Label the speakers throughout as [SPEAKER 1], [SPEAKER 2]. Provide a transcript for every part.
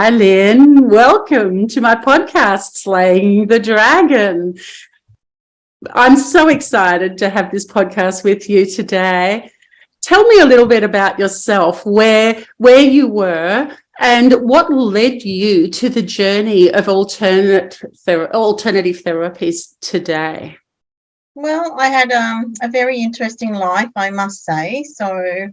[SPEAKER 1] Hi, Lynn. Welcome to my podcast, Slaying the Dragon. I'm so excited to have this podcast with you today. Tell me a little bit about yourself, where you were and what led you to the journey of alternative therapies today.
[SPEAKER 2] Well, I had a very interesting life, I must say. So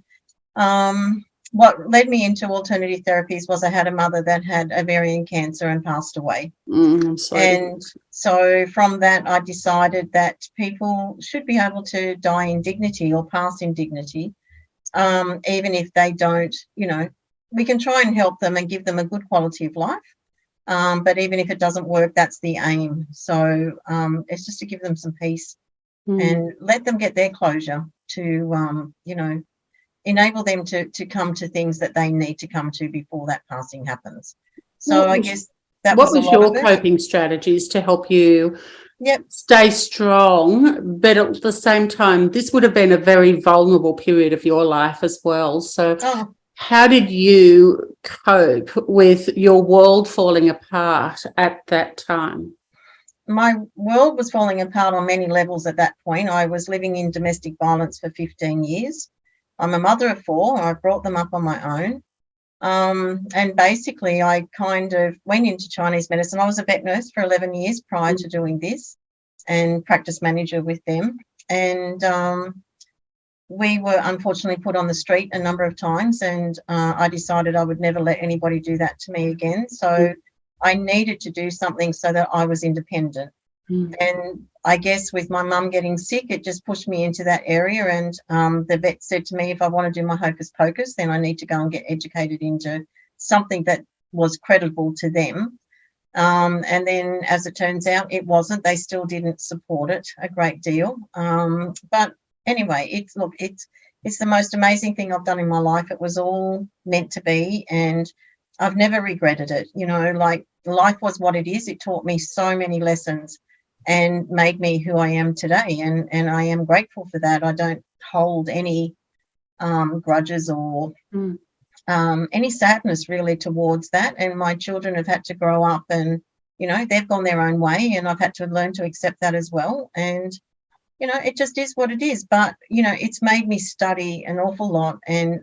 [SPEAKER 2] what led me into alternative therapies was I had a mother that had ovarian cancer and passed away.
[SPEAKER 1] I'm sorry.
[SPEAKER 2] And so from that, I decided that people should be able to die in dignity or pass in dignity, even if they don't, we can try and help them and give them a good quality of life. But even if it doesn't work, that's the aim. So it's just to give them some peace and let them get their closure to, enable them to come to things that they need to come to before that passing happens. So I guess that was a lot of it.
[SPEAKER 1] What was your coping strategies to help you stay strong, but at the same time, this would have been a very vulnerable period of your life as well. So how did you cope with your world falling apart at that time?
[SPEAKER 2] My world was falling apart on many levels at that point. I was living in domestic violence for 15 years. I'm a mother of 4. I brought them up on my own. And basically, I kind of went into Chinese medicine. I was a vet nurse for 11 years prior to doing this and practice manager with them. And we were unfortunately put on the street a number of times, and I decided I would never let anybody do that to me again. So I needed to do something so that I was independent. And I guess with my mum getting sick, it just pushed me into that area. And the vet said to me, if I want to do my hocus pocus, then I need to go and get educated into something that was credible to them. And then, as it turns out, it wasn't. They still didn't support it a great deal. But anyway, it's the most amazing thing I've done in my life. It was all meant to be, and I've never regretted it. Like life was what it is. It taught me so many lessons and made me who I am today. And I am grateful for that. I don't hold any grudges or any sadness really towards that. And my children have had to grow up and, they've gone their own way, and I've had to learn to accept that as well. And, it just is what it is. But, it's made me study an awful lot. And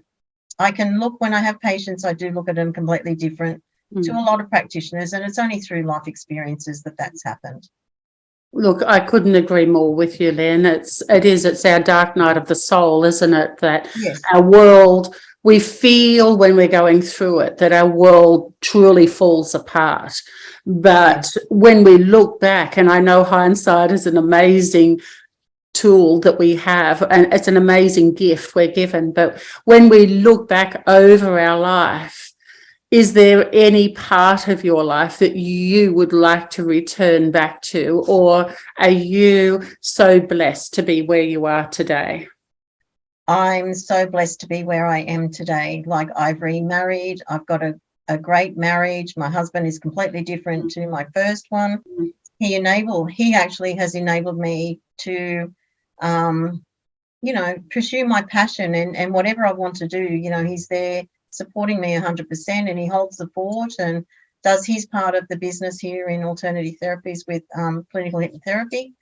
[SPEAKER 2] I can look, when I have patients, I do look at them completely different to a lot of practitioners. And it's only through life experiences that that's happened.
[SPEAKER 1] Look, I couldn't agree more with you, Lynn. It's our dark night of the soul, isn't it? That our world, we feel when we're going through it, that our world truly falls apart. But when we look back, and I know hindsight is an amazing tool that we have, and it's an amazing gift we're given. But when we look back over our life, is there any part of your life that you would like to return back to, or are you so blessed to be where you are today?
[SPEAKER 2] I'm so blessed to be where I am today. Like, I've remarried. I've got a great marriage. My husband is completely different to my first one. He actually has enabled me to, pursue my passion and whatever I want to do. He's there supporting me 100%, and he holds the fort and does his part of the business here in alternative therapies with clinical hypnotherapy.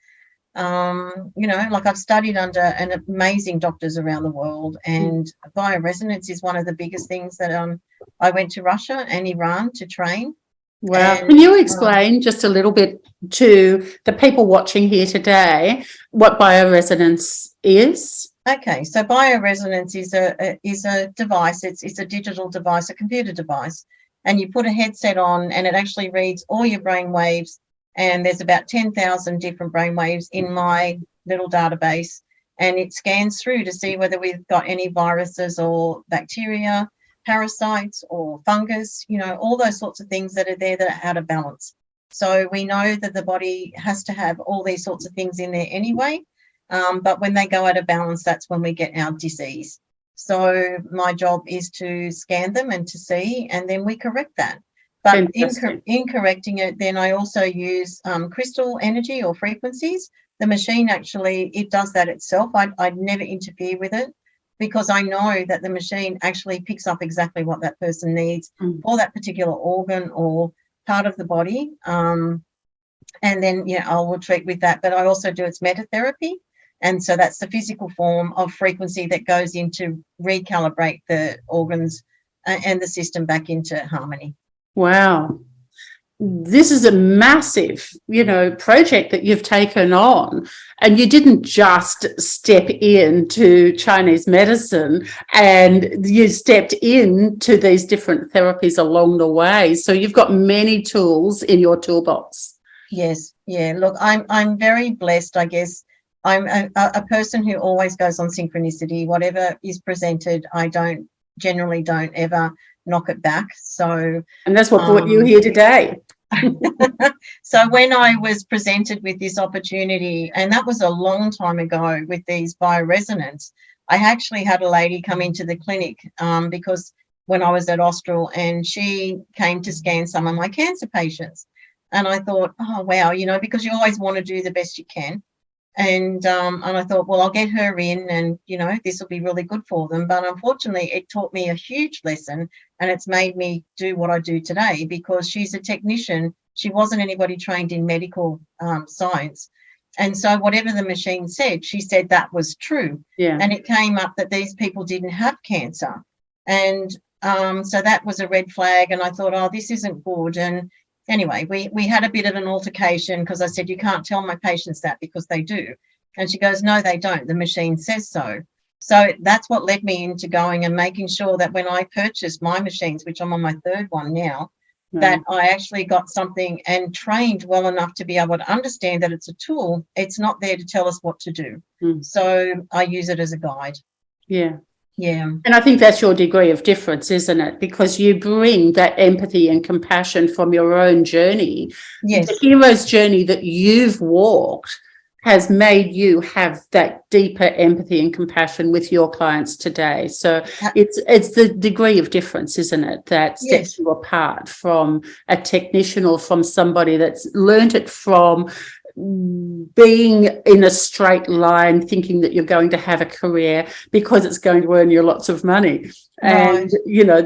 [SPEAKER 2] Like, I've studied under an amazing doctors around the world, and bioresonance is one of the biggest things that I went to Russia and Iran to train.
[SPEAKER 1] Wow. Can you explain just a little bit to the people watching here today what bioresonance is?
[SPEAKER 2] Okay, so bioresonance is a device. It's a digital device, a computer device, and you put a headset on, and it actually reads all your brain waves. And there's about 10,000 different brain waves in my little database, and it scans through to see whether we've got any viruses or bacteria, parasites or fungus. All those sorts of things that are there that are out of balance. So we know that the body has to have all these sorts of things in there anyway. But when they go out of balance, that's when we get our disease. So my job is to scan them and to see, and then we correct that. But in correcting it, then I also use crystal energy or frequencies. The machine actually, it does that itself. I'd never interfere with it, because I know that the machine actually picks up exactly what that person needs for that particular organ or part of the body. And then, I will treat with that. But I also do its metatherapy. And so that's the physical form of frequency that goes in to recalibrate the organs and the system back into harmony.
[SPEAKER 1] Wow. This is a massive, project that you've taken on, and you didn't just step into Chinese medicine, and you stepped into these different therapies along the way. So you've got many tools in your toolbox.
[SPEAKER 2] Yes. Yeah. Look, I'm very blessed, I guess. I'm a person who always goes on synchronicity. Whatever is presented, I generally don't ever knock it back. So,
[SPEAKER 1] and that's what brought you here today.
[SPEAKER 2] So when I was presented with this opportunity, and that was a long time ago with these bioresonance, I actually had a lady come into the clinic because when I was at Austral, and she came to scan some of my cancer patients. And I thought, oh, wow, because you always want to do the best you can. And I thought, well, I'll get her in and, this will be really good for them. But unfortunately, it taught me a huge lesson, and it's made me do what I do today, because she's a technician. She wasn't anybody trained in medical science. And so whatever the machine said, she said that was true.
[SPEAKER 1] Yeah.
[SPEAKER 2] And it came up that these people didn't have cancer. And so that was a red flag. And I thought, oh, this isn't good. And anyway, we had a bit of an altercation, because I said, you can't tell my patients that, because they do. And she goes, no, they don't. The machine says so. So that's what led me into going and making sure that when I purchased my machines, which I'm on my third one now, that I actually got something and trained well enough to be able to understand that it's a tool. It's not there to tell us what to do. So I use it as a guide.
[SPEAKER 1] Yeah.
[SPEAKER 2] Yeah.
[SPEAKER 1] And I think that's your degree of difference, isn't it? Because you bring that empathy and compassion from your own journey.
[SPEAKER 2] Yes.
[SPEAKER 1] The hero's journey that you've walked has made you have that deeper empathy and compassion with your clients today. So it's the degree of difference, isn't it, that sets you apart from a technician or from somebody that's learned it from being in a straight line, thinking that you're going to have a career because it's going to earn you lots of money. And,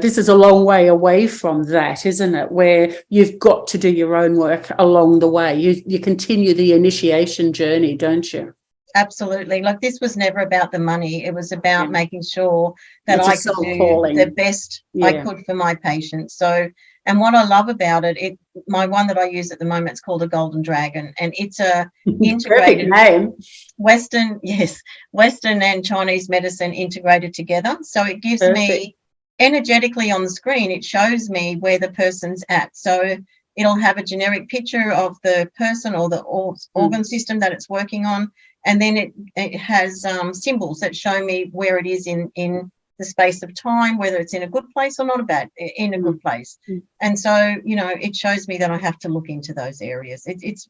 [SPEAKER 1] this is a long way away from that, isn't it? Where you've got to do your own work along the way. You continue the initiation journey, don't you?
[SPEAKER 2] Absolutely. Like, this was never about the money. It was about making sure that I could do the best I could for my patients. So, and what I love about it, my one that I use at the moment, it's called a Golden Dragon, and it's a integrated
[SPEAKER 1] name.
[SPEAKER 2] Western and Chinese medicine integrated together. So it gives me energetically on the screen, it shows me where the person's at. So it'll have a generic picture of the person or the organ system that it's working on. And then it has symbols that show me where it is in the space of time, whether it's in a good place or not in a good place. And so, it shows me that I have to look into those areas. It's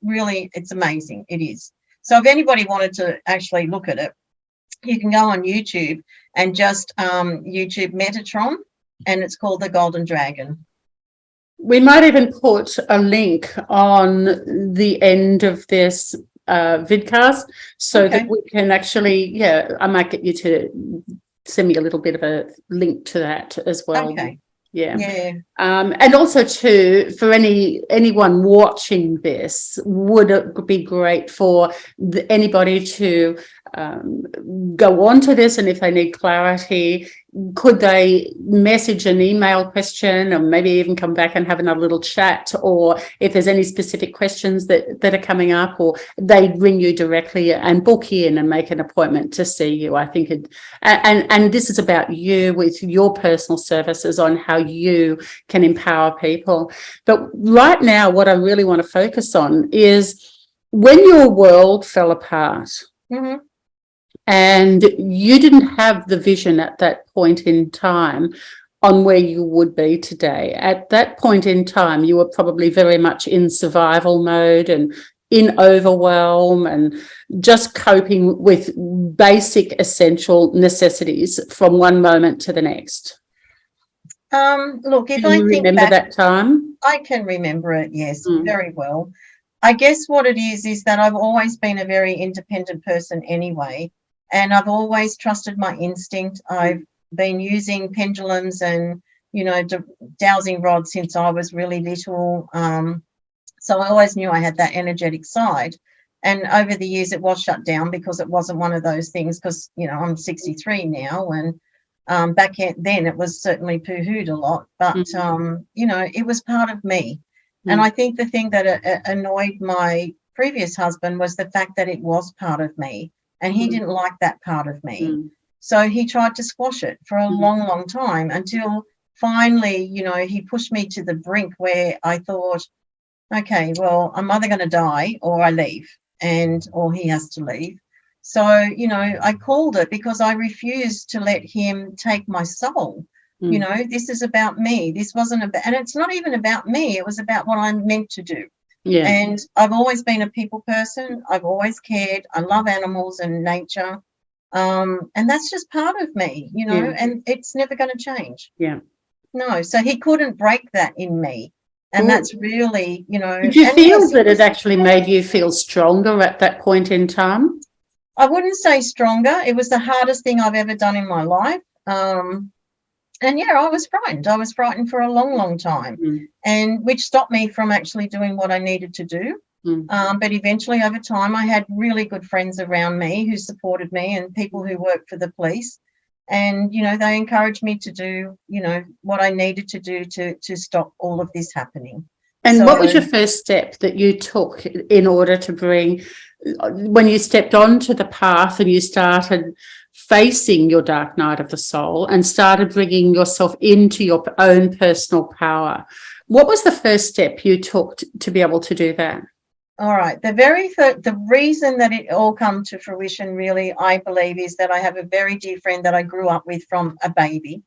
[SPEAKER 2] amazing. It is. So if anybody wanted to actually look at it, you can go on YouTube and just YouTube Metatron, and it's called the Golden Dragon.
[SPEAKER 1] We might even put a link on the end of this vidcast so that we can actually, I might get you to send me a little bit of a link to that as well.
[SPEAKER 2] Okay.
[SPEAKER 1] Yeah. And also too, for anyone watching this, would it be great for anybody to go on to this, and if they need clarity, could they message an email question, or maybe even come back and have another little chat, or if there's any specific questions that are coming up, or they ring you directly and book in and make an appointment to see you. I think and this is about you with your personal services on how you can empower people. But right now, what I really want to focus on is when your world fell apart. And you didn't have the vision at that point in time on where you would be today. At that point in time, you were probably very much in survival mode and in overwhelm and just coping with basic essential necessities from one moment to the next.
[SPEAKER 2] Look, if
[SPEAKER 1] Can you remember back, that time?
[SPEAKER 2] I can remember it, yes, very well. I guess what it is that I've always been a very independent person anyway. And I've always trusted my instinct. I've been using pendulums and, dowsing rods since I was really little. So I always knew I had that energetic side. And over the years, it was shut down because it wasn't one of those things, because, I'm 63 now, and back then it was certainly poo-hooed a lot. But, it was part of me. And I think the thing that annoyed my previous husband was the fact that it was part of me, and he didn't like that part of me. So he tried to squash it for a long, long time, until finally, he pushed me to the brink where I thought, okay, well, I'm either going to die or I leave, or he has to leave. So, I called it, because I refused to let him take my soul. This is about me. This wasn't about, and it's not even about me. It was about what I'm meant to do.
[SPEAKER 1] Yeah.
[SPEAKER 2] And I've always been a people person. I've always cared. I love animals and nature. And that's just part of me, and it's never going to change.
[SPEAKER 1] Yeah.
[SPEAKER 2] No. So he couldn't break that in me. And that's really,
[SPEAKER 1] Did you feel that it actually made you feel stronger at that point in time?
[SPEAKER 2] I wouldn't say stronger. It was the hardest thing I've ever done in my life. And yeah, I was frightened. I was frightened for a long, long time, and which stopped me from actually doing what I needed to do. But eventually, over time, I had really good friends around me who supported me, and people who worked for the police. And, they encouraged me to do, what I needed to do to stop all of this happening.
[SPEAKER 1] And what was your first step that you took in order to bring, when you stepped onto the path and you started facing your dark night of the soul and started bringing yourself into your own personal power? What was the first step you took to be able to do that?
[SPEAKER 2] All right. The reason that it all come to fruition, really, I believe, is that I have a very dear friend that I grew up with from a baby,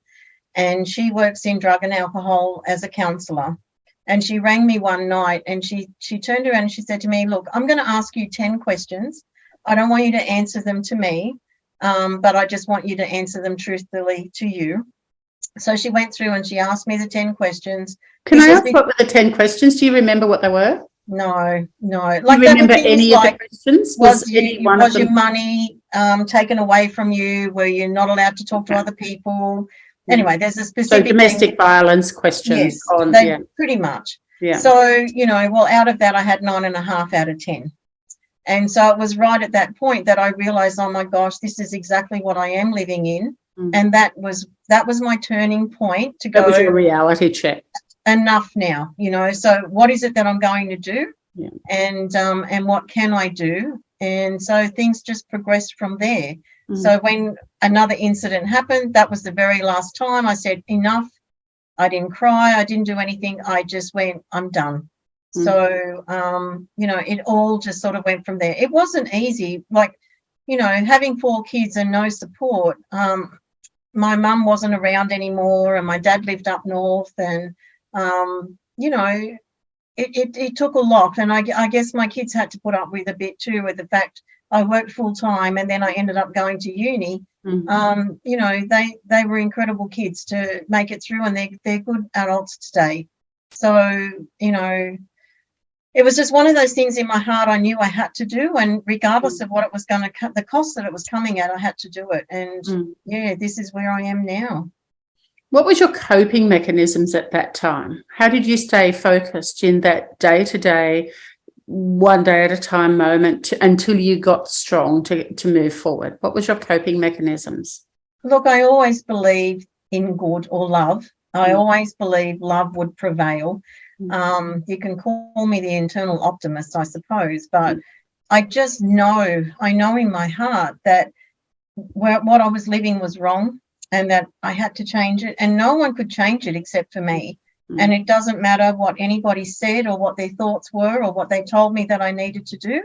[SPEAKER 2] and she works in drug and alcohol as a counsellor. And she rang me one night, and she turned around and she said to me, look, I'm going to ask you 10 questions. I don't want you to answer them to me, but I just want you to answer them truthfully to you. So she went through and she asked me the 10 questions.
[SPEAKER 1] Can I ask what were the 10 questions? Do you remember what they were?
[SPEAKER 2] No.
[SPEAKER 1] Like, do you remember any of the questions?
[SPEAKER 2] Was your money taken away from you? Were you not allowed to talk to other people? Anyway, there's a specific
[SPEAKER 1] domestic violence questions.
[SPEAKER 2] Yes, pretty much.
[SPEAKER 1] Yeah.
[SPEAKER 2] So, out of that, I had 9.5 out of 10. And so it was right at that point that I realized, oh my gosh, this is exactly what I am living in. And that was my turning point to go.
[SPEAKER 1] That was your reality check.
[SPEAKER 2] Enough now, so what is it that I'm going to do?
[SPEAKER 1] Yeah.
[SPEAKER 2] And what can I do? And so things just progressed from there. So when another incident happened, that was the very last time I said enough. I didn't cry, I didn't do anything, I just went, I'm done. So it all just sort of went from there. It wasn't easy, like, having 4 kids and no support. My mum wasn't around anymore, and my dad lived up north, and it took a lot, and I guess my kids had to put up with a bit too, with the fact I worked full time, and then I ended up going to uni. They were incredible kids to make it through, and they're good adults today. So it was just one of those things in my heart I knew I had to do, and regardless of what it was going to the cost that it was coming at, I had to do it. And this is where I am now.
[SPEAKER 1] What was your coping mechanisms at that time? How did you stay focused in that day-to-day, one day at a time moment until you got strong to move forward? What was your coping mechanisms?
[SPEAKER 2] Look, I always believed in good or love. I always believed love would prevail. You can call me the internal optimist, I suppose, but I just know in my heart that what I was living was wrong, and that I had to change it, and no one could change it except for me. And it doesn't matter what anybody said or what their thoughts were or what they told me that I needed to do.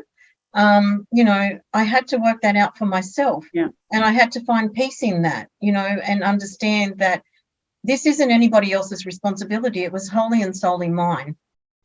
[SPEAKER 2] I had to work that out for myself.
[SPEAKER 1] Yeah.
[SPEAKER 2] And I had to find peace in that, and understand that this isn't anybody else's responsibility. It was wholly and solely mine.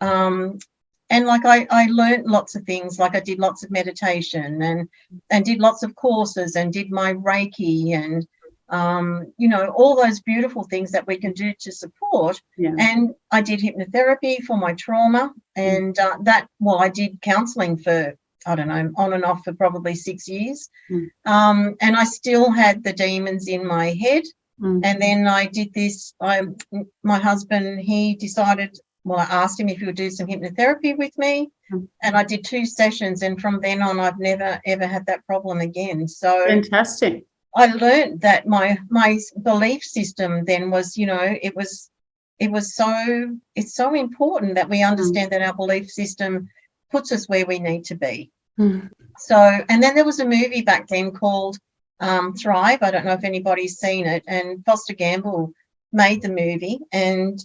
[SPEAKER 2] And like I learned lots of things, like I did lots of meditation and did lots of courses and did my Reiki and all those beautiful things that we can do to support.
[SPEAKER 1] Yeah.
[SPEAKER 2] And I did hypnotherapy for my trauma, and I did counselling for I don't know, on and off for probably 6 years.
[SPEAKER 1] Mm.
[SPEAKER 2] And I still had the demons in my head.
[SPEAKER 1] Mm.
[SPEAKER 2] And then I did this. My husband, he decided, well, I asked him if he would do some hypnotherapy with me.
[SPEAKER 1] Mm.
[SPEAKER 2] And I did 2 sessions. And from then on, I've never, ever had that problem again. So
[SPEAKER 1] Fantastic.
[SPEAKER 2] I learned that my belief system then was, you know, it's so important that we understand that our belief system puts us where we need to be.
[SPEAKER 1] Mm.
[SPEAKER 2] So, and then there was a movie back then called Thrive. I don't know if anybody's seen it, and Foster Gamble made the movie, and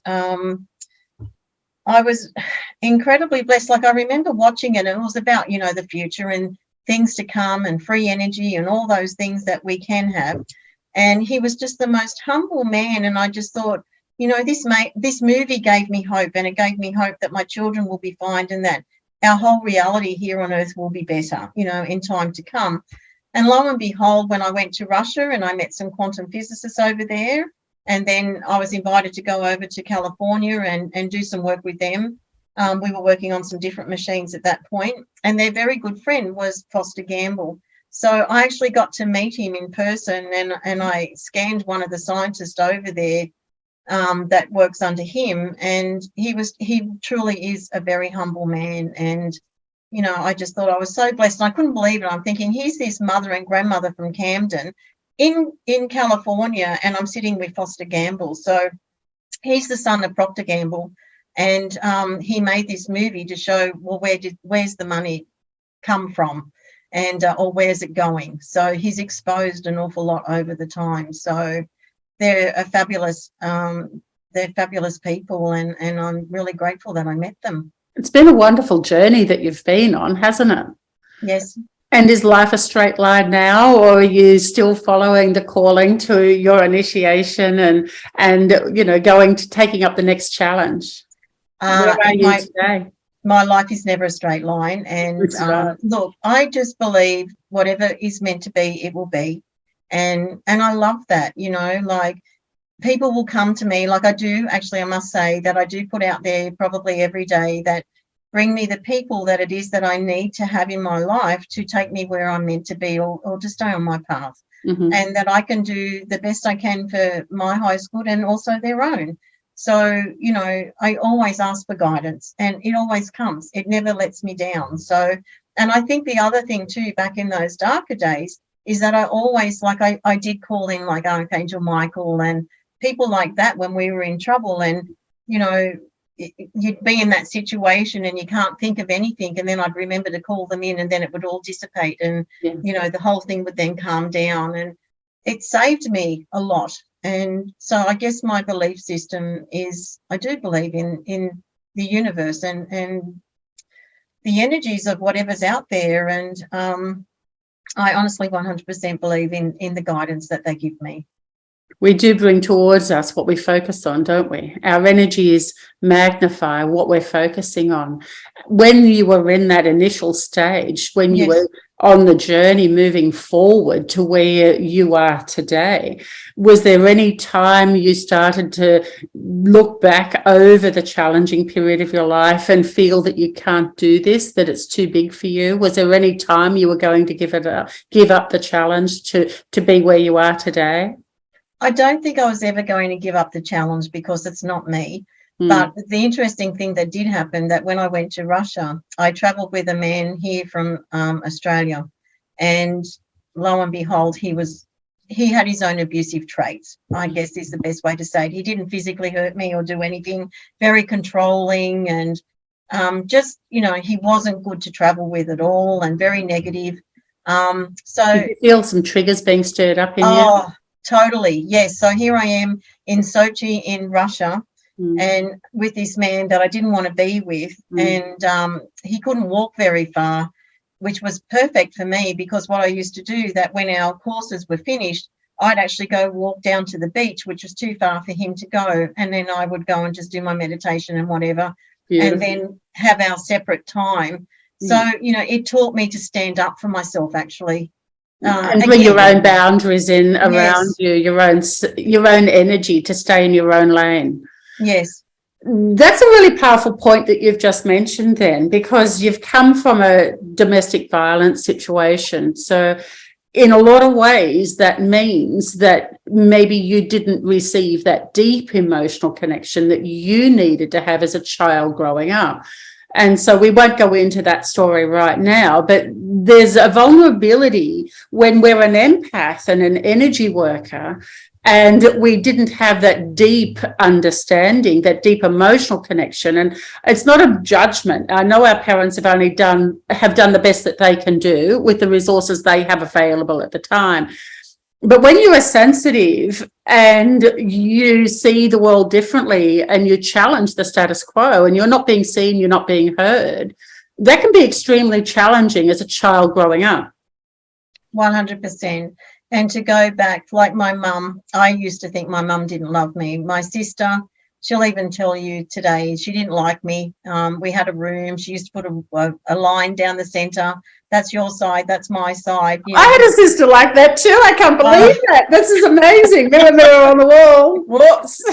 [SPEAKER 2] I was incredibly blessed. Like, I remember watching it, and it was about, you know, the future and things to come and free energy and all those things that we can have. And he was just the most humble man. And I just thought, you know, this movie gave me hope, and it gave me hope that my children will be fine and that our whole reality here on earth will be better, you know, in time to come. And lo and behold, when I went to Russia and I met some quantum physicists over there, and then I was invited to go over to California and do some work with them. We were working on some different machines at that point, and their very good friend was Foster Gamble. So I actually got to meet him in person, and I scanned one of the scientists over there that works under him, and he truly is a very humble man. And you know, I just thought I was so blessed. And I couldn't believe it. I'm thinking, here's this mother and grandmother from Camden in California, and I'm sitting with Foster Gamble. So he's the son of Procter Gamble, and he made this movie to show, well, where's the money come from, and or where's it going. So he's exposed an awful lot over the time. So they're fabulous people, and I'm really grateful that I met them.
[SPEAKER 1] It's been a wonderful journey that you've been on, hasn't it?
[SPEAKER 2] Yes.
[SPEAKER 1] And is life a straight line now, or are you still following the calling to your initiation and you know, taking up the next challenge? Where are you today?
[SPEAKER 2] My life is never a straight line. And look, I just believe whatever is meant to be, it will be. And I love that, you know, like, people will come to me, like I do, actually, I must say that I do put out there probably every day that bring me the people that it is that I need to have in my life to take me where I'm meant to be, or to stay on my path. Mm-hmm. And that I can do the best I can for my highest good and also their own. So, you know, I always ask for guidance, and it always comes. It never lets me down. So, and I think the other thing too, back in those darker days, is that I always, like, I did call in like Archangel Michael and people like that when we were in trouble. And, you know, you'd be in that situation and you can't think of anything, and then I'd remember to call them in, and then it would all dissipate, and you know, the whole thing would then calm down, and it saved me a lot. And so I guess my belief system is, I do believe in the universe and the energies of whatever's out there, and I honestly 100% believe in the guidance that they give me.
[SPEAKER 1] We do bring towards us what we focus on, don't we? Our energies magnify what we're focusing on. When you were in that initial stage, when you were on the journey moving forward to where you are today, was there any time you started to look back over the challenging period of your life and feel that you can't do this, that it's too big for you? Was there any time you were going to give up the challenge to be where you are today?
[SPEAKER 2] I don't think I was ever going to give up the challenge, because it's not me. But the interesting thing that did happen, that when I went to Russia, I travelled with a man here from Australia, and lo and behold, he had his own abusive traits, I guess is the best way to say it. He didn't physically hurt me or do anything, very controlling, and just, you know, he wasn't good to travel with at all, and very negative. So
[SPEAKER 1] did you feel some triggers being stirred up in you?
[SPEAKER 2] Totally, yes. So here I am in Sochi in Russia, and with this man that I didn't want to be with, and he couldn't walk very far, which was perfect for me, because what I used to do, that when our courses were finished, I'd actually go walk down to the beach, which was too far for him to go, and then I would go and just do my meditation and whatever. Beautiful. And then have our separate time. So, you know, it taught me to stand up for myself, actually.
[SPEAKER 1] And bring your own boundaries in around you, your own energy, to stay in your own lane.
[SPEAKER 2] Yes.
[SPEAKER 1] That's a really powerful point that you've just mentioned then, because you've come from a domestic violence situation. So in a lot of ways, that means that maybe you didn't receive that deep emotional connection that you needed to have as a child growing up. And so we won't go into that story right now, but there's a vulnerability when we're an empath and an energy worker, and we didn't have that deep understanding, that deep emotional connection. And it's not a judgment. I know our parents have only done the best that they can do with the resources they have available at the time. But when you are sensitive and you see the world differently and you challenge the status quo and you're not being seen, you're not being heard, that can be extremely challenging as a child growing up.
[SPEAKER 2] 100%. And to go back, like my mum, I used to think my mum didn't love me. My sister, she'll even tell you today, she didn't like me. We had a room. She used to put a line down the centre. That's your side. That's my side.
[SPEAKER 1] You know, I had a sister like that too. I can't believe that. This is amazing. Mirror on the wall. Whoops.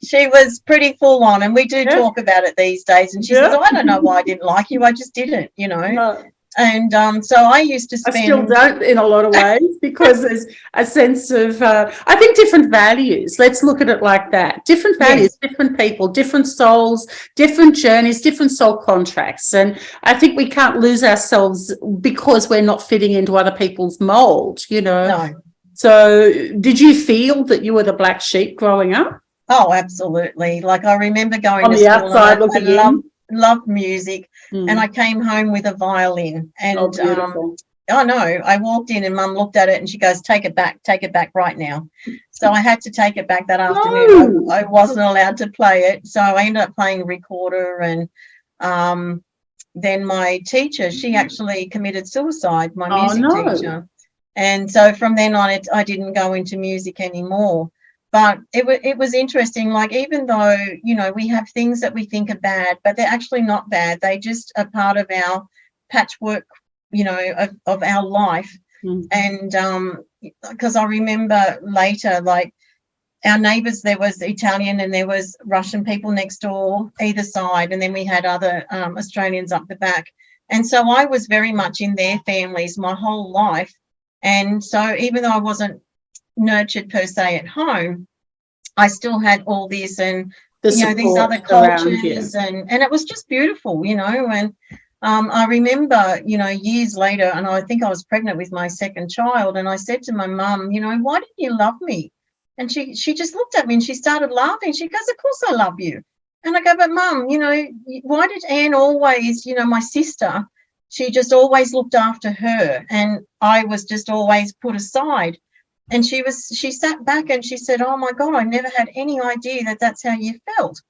[SPEAKER 2] She was pretty full on, and we do talk about it these days. And she says, I don't know why I didn't like you. I just didn't, you know. No. And so I used to spend...
[SPEAKER 1] I still don't in a lot of ways, because there's a sense of, I think, different values. Let's look at it like that. Different values, different people, different souls, different journeys, different soul contracts. And I think we can't lose ourselves because we're not fitting into other people's mold, you know.
[SPEAKER 2] No.
[SPEAKER 1] So did you feel that you were the black sheep growing up?
[SPEAKER 2] Oh, absolutely. Like, I remember going
[SPEAKER 1] on
[SPEAKER 2] to
[SPEAKER 1] the
[SPEAKER 2] school
[SPEAKER 1] outside looking in.
[SPEAKER 2] Loved music, and I came home with a violin, and I know, I walked in and Mum looked at it and she goes, take it back right now. So I had to take it back that afternoon. I wasn't allowed to play it, so I ended up playing a recorder. And then my teacher, she actually committed suicide, my music teacher, and so from then on I didn't go into music anymore. But it was interesting, like, even though, you know, we have things that we think are bad, but they're actually not bad. They just are part of our patchwork, you know, of our life. And because I remember later, like, our neighbours, there was Italian and there was Russian people next door, either side, and then we had other Australians up the back. And so I was very much in their families my whole life. And so even though I wasn't nurtured per se at home, I still had all this and you know, these other cultures, and it was just beautiful, you know. And I remember, you know, years later, and I think I was pregnant with my second child, and I said to my mum, you know, why didn't you love me? And she just looked at me and she started laughing. She goes, of course I love you. And I go, but Mum, you know, why did Anne always, you know, my sister, she just always looked after her and I was just always put aside. And she sat back and she said, oh my God, I never had any idea that that's how you felt.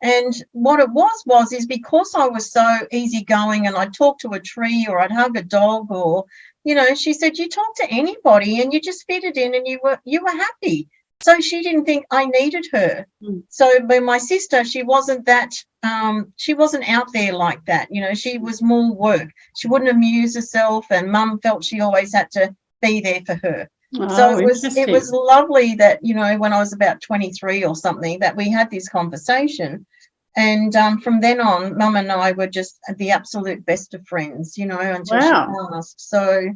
[SPEAKER 2] And what it was because I was so easygoing and I'd talk to a tree or I'd hug a dog, or, you know, she said, you talk to anybody and you just fitted in and you were happy. So she didn't think I needed her. So when my sister, she wasn't that, she wasn't out there like that. You know, she was more work. She wouldn't amuse herself, and Mum felt she always had to be there for her. So it was lovely that, you know, when I was about 23 or something, that we had this conversation. And from then on, Mum and I were just the absolute best of friends, you know, until she passed. So,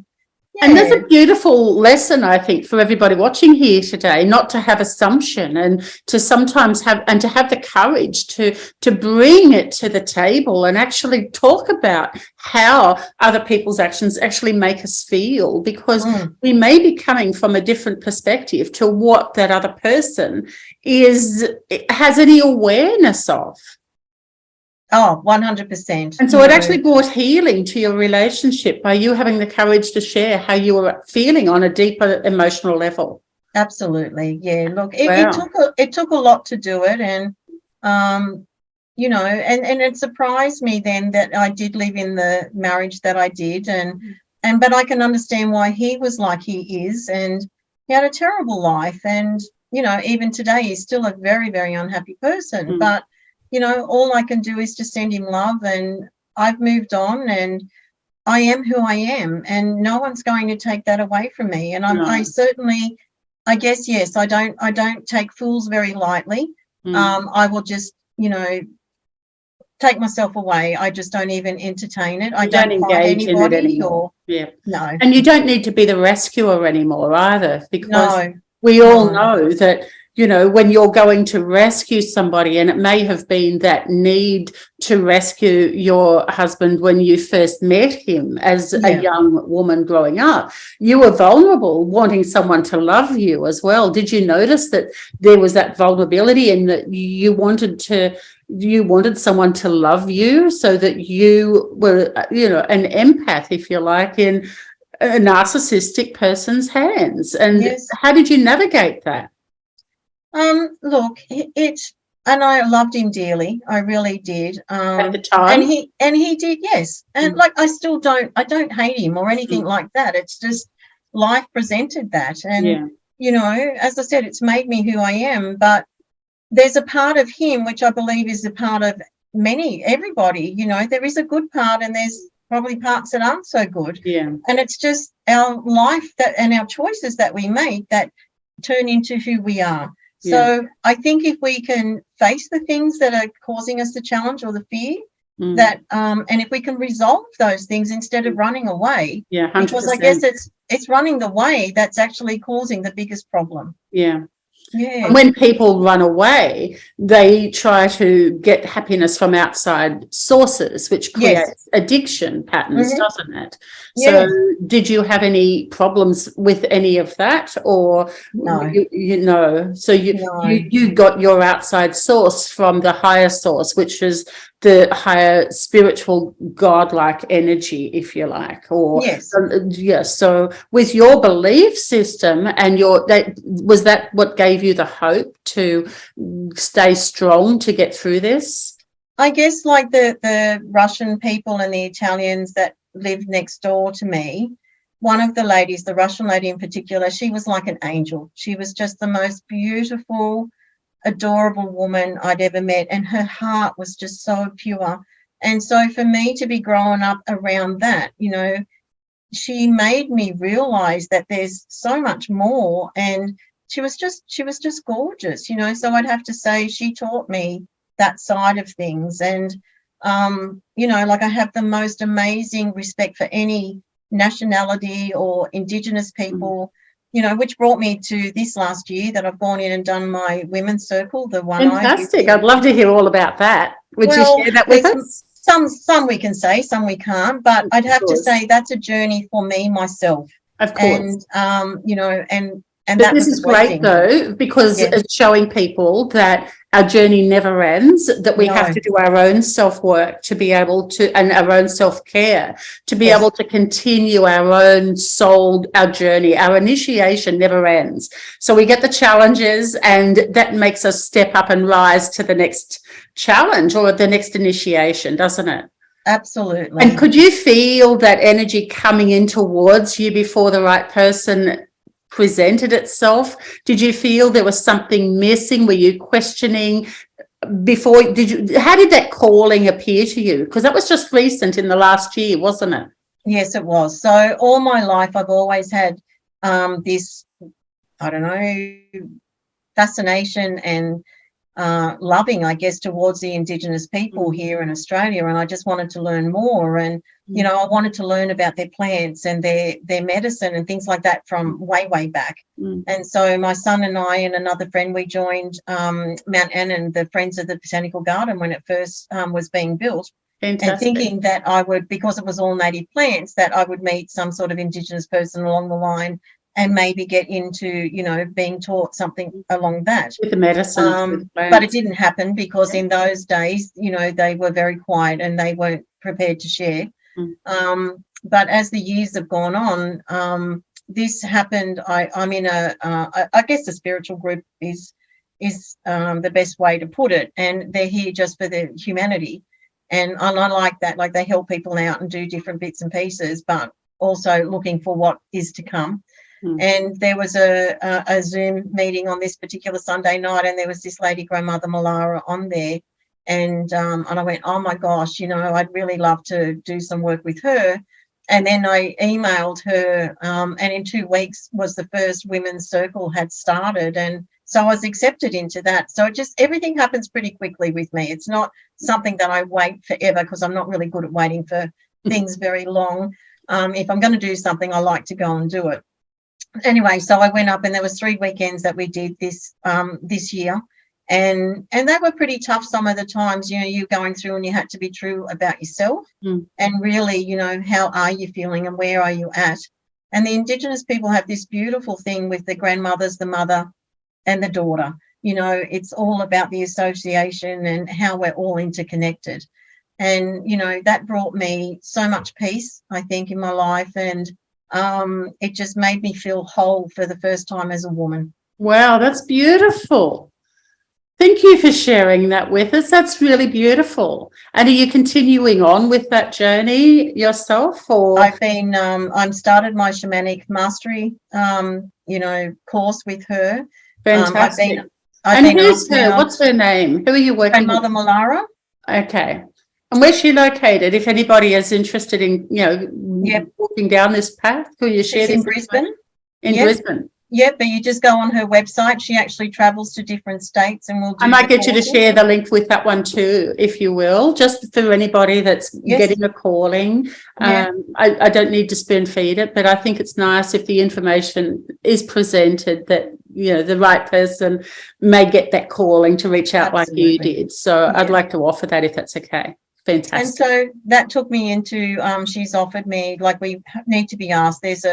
[SPEAKER 2] yeah.
[SPEAKER 1] And that's a beautiful lesson, I think, for everybody watching here today, not to have assumption and to sometimes have the courage to bring it to the table and actually talk about how other people's actions actually make us feel, because we may be coming from a different perspective to what that other person has any awareness of.
[SPEAKER 2] Oh, 100%.
[SPEAKER 1] And so it actually brought healing to your relationship by you having the courage to share how you were feeling on a deeper emotional level.
[SPEAKER 2] Absolutely. Yeah. Look, it took a lot to do it. And, you know, and it surprised me then that I did live in the marriage that I did. But I can understand why he was like he is. And he had a terrible life. And, you know, even today, he's still a very, very unhappy person. But, you know, all I can do is to send him love, and I've moved on and I am who I am, and no one's going to take that away from me. And I certainly, I guess, yes, I don't take fools very lightly. I will just take myself away. I just don't even entertain it. I
[SPEAKER 1] don't
[SPEAKER 2] find
[SPEAKER 1] engage in it
[SPEAKER 2] anybody
[SPEAKER 1] anymore. Yeah.
[SPEAKER 2] No.
[SPEAKER 1] And you don't need to be the rescuer anymore either, because
[SPEAKER 2] No.
[SPEAKER 1] we all know that, when you're going to rescue somebody, and it may have been that need to rescue your husband when you first met him as a young woman growing up, you were vulnerable, wanting someone to love you as well. Did you notice that there was that vulnerability, and that you wanted someone to love you, so that you were, an empath, if you like, in a narcissistic person's hands? And how did you navigate that?
[SPEAKER 2] Look, and I loved him dearly. I really did.
[SPEAKER 1] At the time,
[SPEAKER 2] and he did, yes. And I still I don't hate him or anything like that. It's just life presented that, and as I said, it's made me who I am. But there's a part of him which I believe is a part of everybody. There is a good part, and there's probably parts that aren't so good.
[SPEAKER 1] Yeah.
[SPEAKER 2] And it's just our life and our choices that we make that turn into who we are. So I think if we can face the things that are causing us the challenge or the fear, that and if we can resolve those things instead of running away,
[SPEAKER 1] 100%.
[SPEAKER 2] Because I guess it's running the way that's actually causing the biggest problem.
[SPEAKER 1] Yeah.
[SPEAKER 2] Yeah.
[SPEAKER 1] And when people run away, they try to get happiness from outside sources, which creates addiction patterns, doesn't it? So did you have any problems with any of that, or
[SPEAKER 2] no?
[SPEAKER 1] So you got your outside source from the higher source, which is the higher spiritual godlike energy, if you like, or so with your belief system and was that what gave you the hope to stay strong to get through this?
[SPEAKER 2] I guess like the Russian people and the Italians that lived next door to me, one of the ladies, the Russian lady in particular, she was like an angel. She was just the most beautiful, adorable woman I'd ever met, and her heart was just so pure. And so for me to be growing up around that, she made me realize that there's so much more, and she was just gorgeous, so I'd have to say she taught me that side of things. And I have the most amazing respect for any nationality or Indigenous people, which brought me to this last year that I've gone in and done my women's circle, the one.
[SPEAKER 1] Fantastic. I'd love to hear all about that. Would you share that with us?
[SPEAKER 2] Some we can say, some we can't, but I'd have to say that's a journey for me myself.
[SPEAKER 1] Of course.
[SPEAKER 2] And
[SPEAKER 1] but this is great though, because it's showing people that our journey never ends, that we have to do our own self-work to be able to, and our own self-care to be able to continue our own soul, our journey. Our initiation never ends. So we get the challenges, and that makes us step up and rise to the next challenge or the next initiation, doesn't it?
[SPEAKER 2] Absolutely.
[SPEAKER 1] And could you feel that energy coming in towards you before the right person presented itself? Did you feel there was something missing? Were you questioning before? How did that calling appear to you? Because that was just recent in the last year, wasn't it?
[SPEAKER 2] Yes, it was. So all my life I've always had this, fascination and loving, I guess, towards the Indigenous people here in Australia, and I just wanted to learn more. And I wanted to learn about their plants and their medicine and things like that from way back. And so my son and I and another friend, we joined Mount Annan, the Friends of the Botanical Garden, when it first was being built.
[SPEAKER 1] Fantastic.
[SPEAKER 2] And thinking that I would, because it was all native plants, that I would meet some sort of Indigenous person along the line and maybe get into, being taught something along that.
[SPEAKER 1] With the medicine.
[SPEAKER 2] But it didn't happen because in those days, they were very quiet and they weren't prepared to share. But as the years have gone on, this happened. I'm in I guess the spiritual group is the best way to put it. And they're here just for the humanity. And I like that, like they help people out and do different bits and pieces, but also looking for what is to come. And there was a Zoom meeting on this particular Sunday night, and there was this lady, Grandmother Malara, on there. And I went, oh, my gosh, I'd really love to do some work with her. And then I emailed her, and in 2 weeks was the first women's circle had started. And So I was accepted into that. So it just, everything happens pretty quickly with me. It's not something that I wait forever, because I'm not really good at waiting for things very long. If I'm going to do something, I like to go and do it. Anyway, so I went up, and there was 3 weekends that we did this year. And they were pretty tough some of the times. You know, you're going through and you had to be true about yourself and really, you know, how are you feeling and where are you at? And the Indigenous people have this beautiful thing with the grandmothers, the mother and the daughter. You know, it's all about the association and how we're all interconnected. And, you know, that brought me so much peace, I think, in my life. And it just made me feel whole for the first time as a woman.
[SPEAKER 1] Wow, that's beautiful. Thank you for sharing that with us. That's really beautiful. And are you continuing on with that journey yourself, or?
[SPEAKER 2] I've been, I'm started my shamanic mastery, you know, course with her.
[SPEAKER 1] Fantastic.
[SPEAKER 2] I've been
[SPEAKER 1] who's her? What's her name? Who are you working with?
[SPEAKER 2] Grandmother Malara.
[SPEAKER 1] Okay. And where's she located? If anybody is interested in, you know, walking down this path, could you share this?
[SPEAKER 2] In Brisbane.
[SPEAKER 1] In Brisbane.
[SPEAKER 2] Yeah, but you just go on her website. She actually travels to different states, and we'll do.
[SPEAKER 1] I might get you to share the link with that one too, if you will, just for anybody that's getting a calling. I don't need to spoon feed it, but I think it's nice if the information is presented that, you know, the right person may get that calling to reach out. Absolutely. Like you did. So I'd like to offer that if that's okay. Fantastic.
[SPEAKER 2] And so that took me into, she's offered me, like, we need to be asked. There's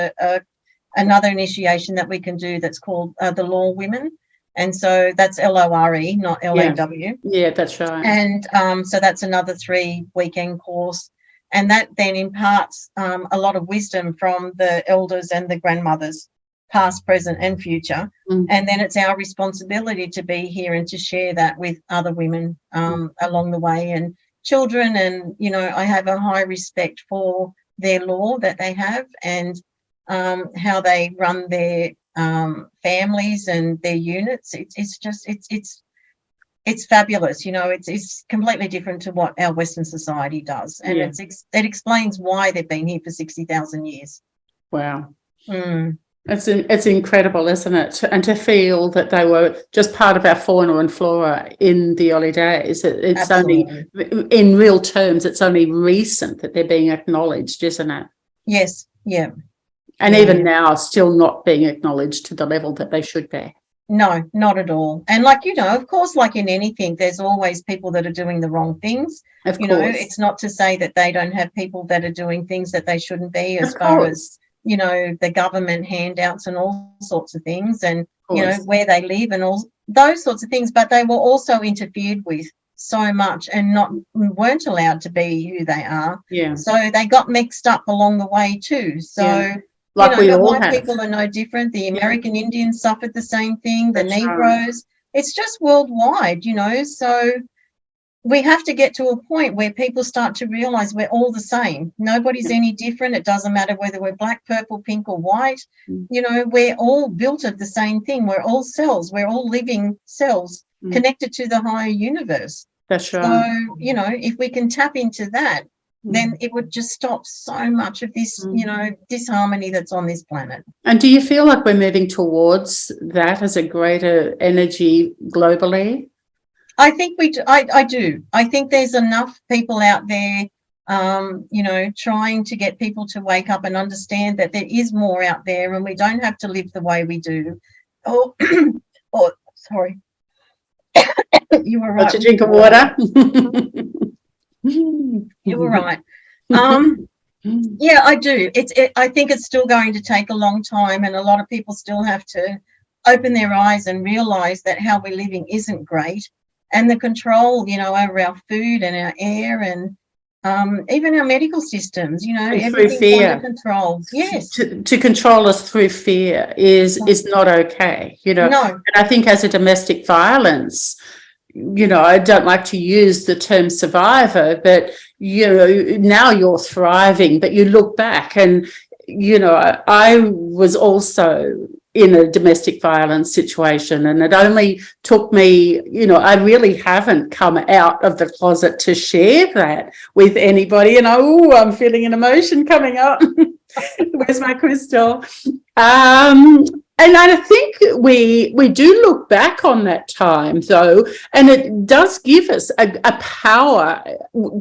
[SPEAKER 2] another initiation that we can do that's called the Law Women. And so that's LORE, not LAW.
[SPEAKER 1] Yeah, that's right.
[SPEAKER 2] And so that's another 3-weekend course. And that then imparts a lot of wisdom from the elders and the grandmothers, past, present and future. And then it's our responsibility to be here and to share that with other women along the way, and children. And, you know, I have a high respect for their law that they have, and how they run their families and their units. It's fabulous. You know, it's completely different to what our Western society does, and it explains why they've been here for 60,000 years.
[SPEAKER 1] Wow. It's incredible, isn't it? And to feel that they were just part of our fauna and flora in the early days. It's only, in real terms, it's only recent that they're being acknowledged, isn't it?
[SPEAKER 2] Yes. Yeah.
[SPEAKER 1] And even now, still not being acknowledged to the level that they should be.
[SPEAKER 2] No, not at all. And, like, you know, of course, like in anything, there's always people that are doing the wrong things. Of course. You know, it's not to say that they don't have people that are doing things that they shouldn't be, as far as, you know, the government handouts and all sorts of things, and, you know, where they live and all those sorts of things. But they were also interfered with so much and weren't allowed to be who they are. Yeah. So they got mixed up along the way too. So like, you know, we all white people are no different. The American Indians suffered the same thing. The Negroes. Right. It's just worldwide, you know. So we have to get to a point where people start to realise we're all the same. Nobody's any different. It doesn't matter whether we're black, purple, pink or white. You know, we're all built of the same thing. We're all cells. We're all living cells connected to the higher universe.
[SPEAKER 1] That's right.
[SPEAKER 2] So, you know, if we can tap into that, then it would just stop so much of this, you know, disharmony that's on this planet.
[SPEAKER 1] And do you feel like we're moving towards that as a greater energy globally?
[SPEAKER 2] I think we do. I do. I think there's enough people out there, you know, trying to get people to wake up and understand that there is more out there, and we don't have to live the way we do. Oh, sorry. You were right.
[SPEAKER 1] Got your drink of water.
[SPEAKER 2] You were right. Yeah, I do. I think it's still going to take a long time, and a lot of people still have to open their eyes and realise that how we're living isn't great, and the control, you know, over our food and our air and even our medical systems, you know, everything's under control. Yes.
[SPEAKER 1] To control us through fear is not okay, you know. No. And I think as a domestic violence, you know, I don't like to use the term survivor, but, you know, now you're thriving, but you look back and, you know, I was also in a domestic violence situation, and it only took me, you know, I really haven't come out of the closet to share that with anybody. And I'm feeling an emotion coming up. Where's my crystal? And I think we do look back on that time, though, and it does give us a power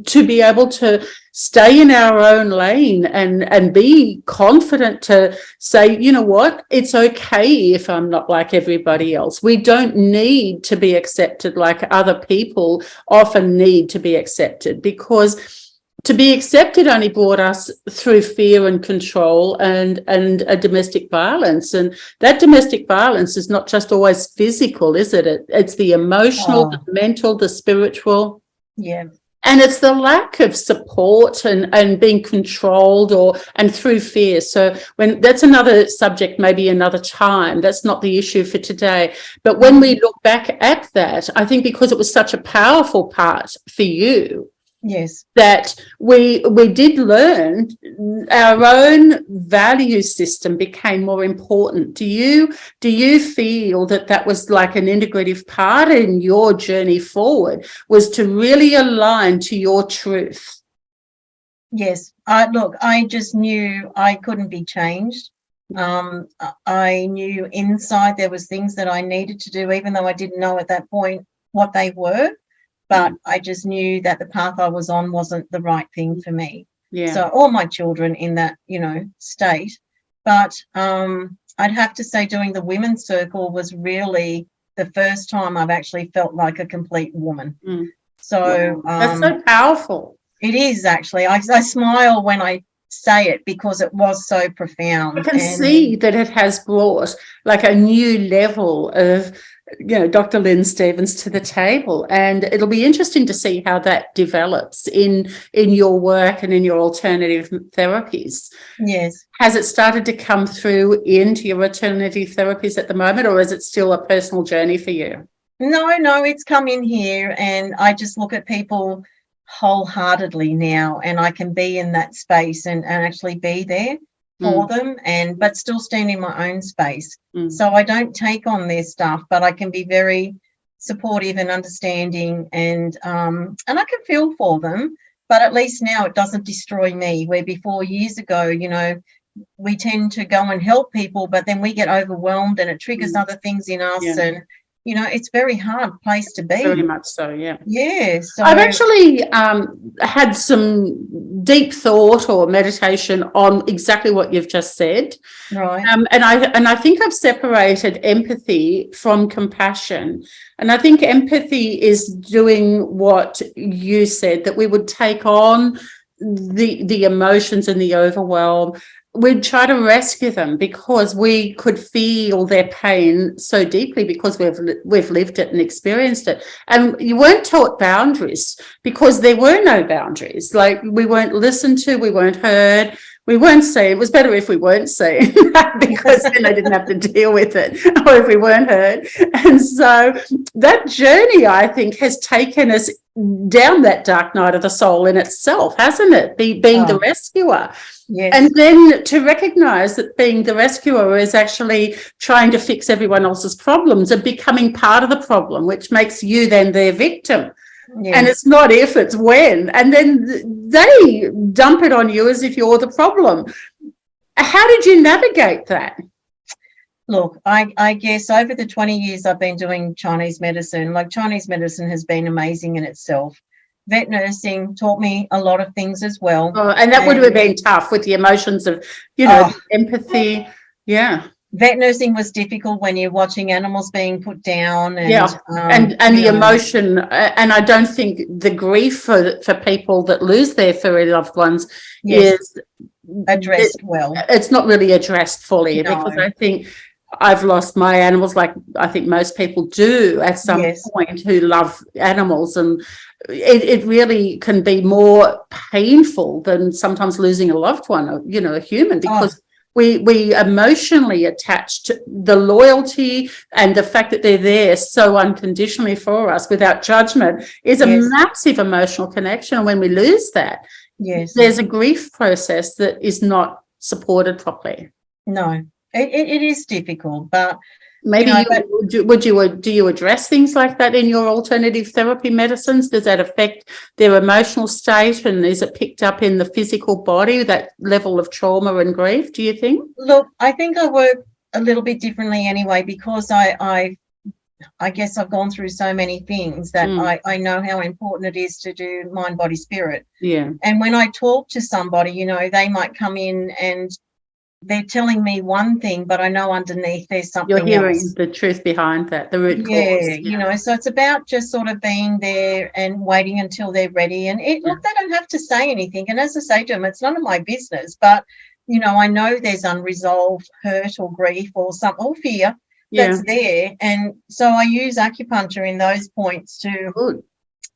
[SPEAKER 1] to be able to stay in our own lane and be confident to say, you know what, it's okay if I'm not like everybody else. We don't need to be accepted like other people often need to be accepted, because to be accepted only brought us through fear and control and a domestic violence. And that domestic violence is not just always physical, is it? It's the emotional, the mental, the spiritual.
[SPEAKER 2] Yeah.
[SPEAKER 1] And it's the lack of support and being controlled and through fear. So when that's another subject, maybe another time, that's not the issue for today. But when we look back at that, I think because it was such a powerful part for you,
[SPEAKER 2] yes,
[SPEAKER 1] that we did learn our own value system became more important. Do you feel that was like an integrative part in your journey forward, was to really align to your truth?
[SPEAKER 2] Yes. I just knew I couldn't be changed. I knew inside there was things that I needed to do, even though I didn't know at that point what they were. But I just knew that the path I was on wasn't the right thing for me.
[SPEAKER 1] Yeah.
[SPEAKER 2] So all my children in that, state. But I'd have to say doing the women's circle was really the first time I've actually felt like a complete woman. So
[SPEAKER 1] that's so powerful.
[SPEAKER 2] It is actually. I smile when I say it because it was so profound.
[SPEAKER 1] I can see that it has brought like a new level of Dr.Lyn Stevens to the table, and it'll be interesting to see how that develops in your work and in your alternative therapies.
[SPEAKER 2] Yes.
[SPEAKER 1] Has it started to come through into your alternative therapies at the moment, or is it still a personal journey for you?
[SPEAKER 2] No, it's come in here, and I just look at people wholeheartedly now, and I can be in that space and actually be there for them, but still stand in my own space. So I don't take on their stuff, but I can be very supportive and understanding, and I can feel for them, but at least now it doesn't destroy me, where before, years ago, we tend to go and help people, but then we get overwhelmed and it triggers other things in us. Yeah. And it's a very hard place to be.
[SPEAKER 1] Very much so, yeah.
[SPEAKER 2] Yeah. So
[SPEAKER 1] I've actually had some deep thought or meditation on exactly what you've just said.
[SPEAKER 2] Right.
[SPEAKER 1] And I think I've separated empathy from compassion. And I think empathy is doing what you said, that we would take on the emotions and the overwhelm. We'd try to rescue them because we could feel their pain so deeply because we've lived it and experienced it. And you weren't taught boundaries because there were no boundaries. Like, we weren't listened to, we weren't heard, we weren't seen. It was better if we weren't seen because then I didn't have to deal with it, or if we weren't heard. And so that journey, I think, has taken us down that dark night of the soul in itself, hasn't it? Being the rescuer.
[SPEAKER 2] Yes.
[SPEAKER 1] And then to recognize that being the rescuer is actually trying to fix everyone else's problems and becoming part of the problem, which makes you then their victim. Yes. And it's not if, it's when. And then they dump it on you as if you're the problem. How did you navigate that?
[SPEAKER 2] Look, I guess over the 20 years I've been doing Chinese medicine, Chinese medicine has been amazing in itself. Vet nursing taught me a lot of things as well.
[SPEAKER 1] Oh, and that would have been tough with the emotions of, empathy. Yeah.
[SPEAKER 2] Vet nursing was difficult when you're watching animals being put down.
[SPEAKER 1] And, and the emotion. And I don't think the grief for people that lose their furry loved ones is
[SPEAKER 2] addressed well.
[SPEAKER 1] It's not really addressed fully because I think I've lost my animals, like I think most people do at some point who love animals, and it really can be more painful than sometimes losing a loved one, a human, because we emotionally attach to the loyalty and the fact that they're there so unconditionally for us without judgment is a massive emotional connection. And when we lose that, there's a grief process that is not supported properly.
[SPEAKER 2] No. It is difficult, but
[SPEAKER 1] maybe do you address things like that in your alternative therapy medicines? Does that affect their emotional state, and is it picked up in the physical body, that level of trauma and grief, do you think?
[SPEAKER 2] Look, I think I work a little bit differently anyway, because I guess I've gone through so many things that I know how important it is to do mind, body, spirit.
[SPEAKER 1] Yeah.
[SPEAKER 2] And when I talk to somebody, you know, they might come in and they're telling me one thing, but I know underneath there's something else.
[SPEAKER 1] You're hearing the truth behind that, the root cause.
[SPEAKER 2] Yeah, you know, so it's about just sort of being there and waiting until they're ready. And look, they don't have to say anything. And as I say to them, it's none of my business. But, you know, I know there's unresolved hurt or grief or fear that's there. And so I use acupuncture in those points to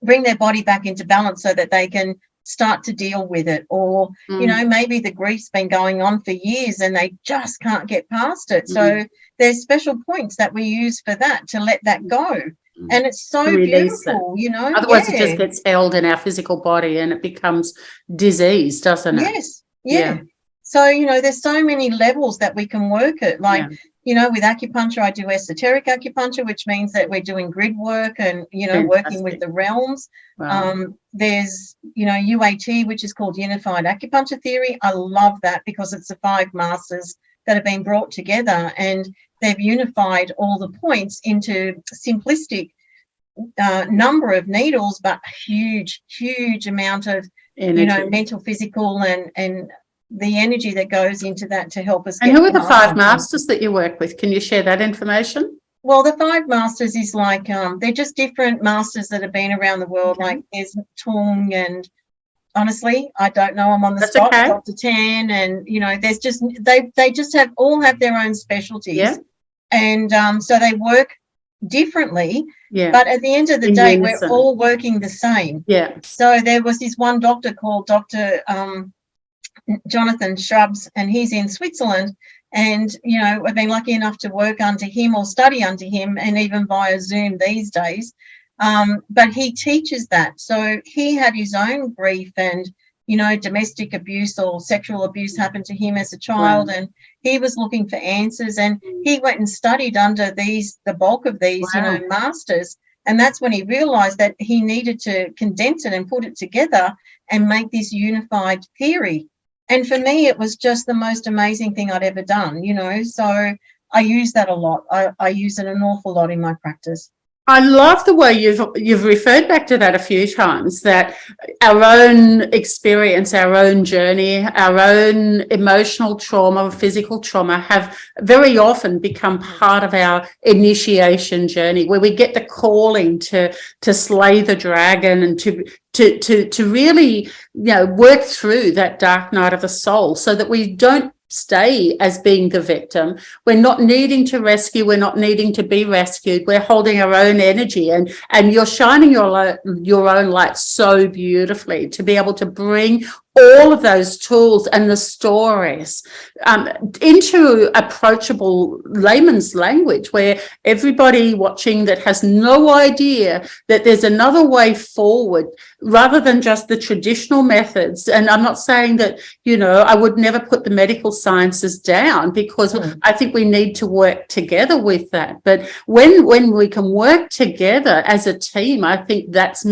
[SPEAKER 2] bring their body back into balance so that they can start to deal with it. Or, you know, maybe the grief's been going on for years and they just can't get past it. So there's special points that we use for that, to let that go. And it's so beautiful, you know.
[SPEAKER 1] Otherwise it just gets held in our physical body and it becomes disease, doesn't it?
[SPEAKER 2] Yes. Yeah. So, you know, there's so many levels that we can work at. Like, you know, with acupuncture, I do esoteric acupuncture, which means that we're doing grid work and, you know, working with the realms. There's, you know, UAT, which is called Unified Acupuncture Theory. I love that because it's the 5 masters that have been brought together and they've unified all the points into simplistic number of needles, but huge amount of energy. You know, mental, physical, and the energy that goes into that to help us.
[SPEAKER 1] And who are the 5 masters that you work with? Can you share that information?
[SPEAKER 2] Well, the 5 masters is like they're just different masters that have been around the world. Like there's Tung, and honestly, I don't know. I'm on the spot. Okay. Dr. Tan, and you know, there's just they just all have their own specialties, and so they work differently. But at the end of the day, we're all working the same. So there was this one doctor called Dr. Jonathan Shrubs, and he's in Switzerland. And, you know, I've been lucky enough to work under him or study under him, and even via Zoom these days. But he teaches that. So he had his own grief and, you know, domestic abuse or sexual abuse happened to him as a child. And he was looking for answers, and he went and studied under the bulk of these, you know, masters. And that's when he realized that he needed to condense it and put it together and make this unified theory. And for me, it was just the most amazing thing I'd ever done, you know. So I use that a lot. I use it an awful lot in my practice.
[SPEAKER 1] I love the way you've referred back to that a few times, that our own experience, our own journey, our own emotional trauma, physical trauma have very often become part of our initiation journey, where we get the calling to slay the dragon and to really, you know, work through that dark night of the soul, so that we don't stay as being the victim. We're not needing to rescue. We're not needing to be rescued. We're holding our own energy, and you're shining your own light so beautifully to be able to bring all of those tools and the stories into approachable layman's language, where everybody watching that has no idea that there's another way forward rather than just the traditional methods. And I'm not saying that, you know, I would never put the medical sciences down, because I think we need to work together with that. But when we can work together as a team, I think that's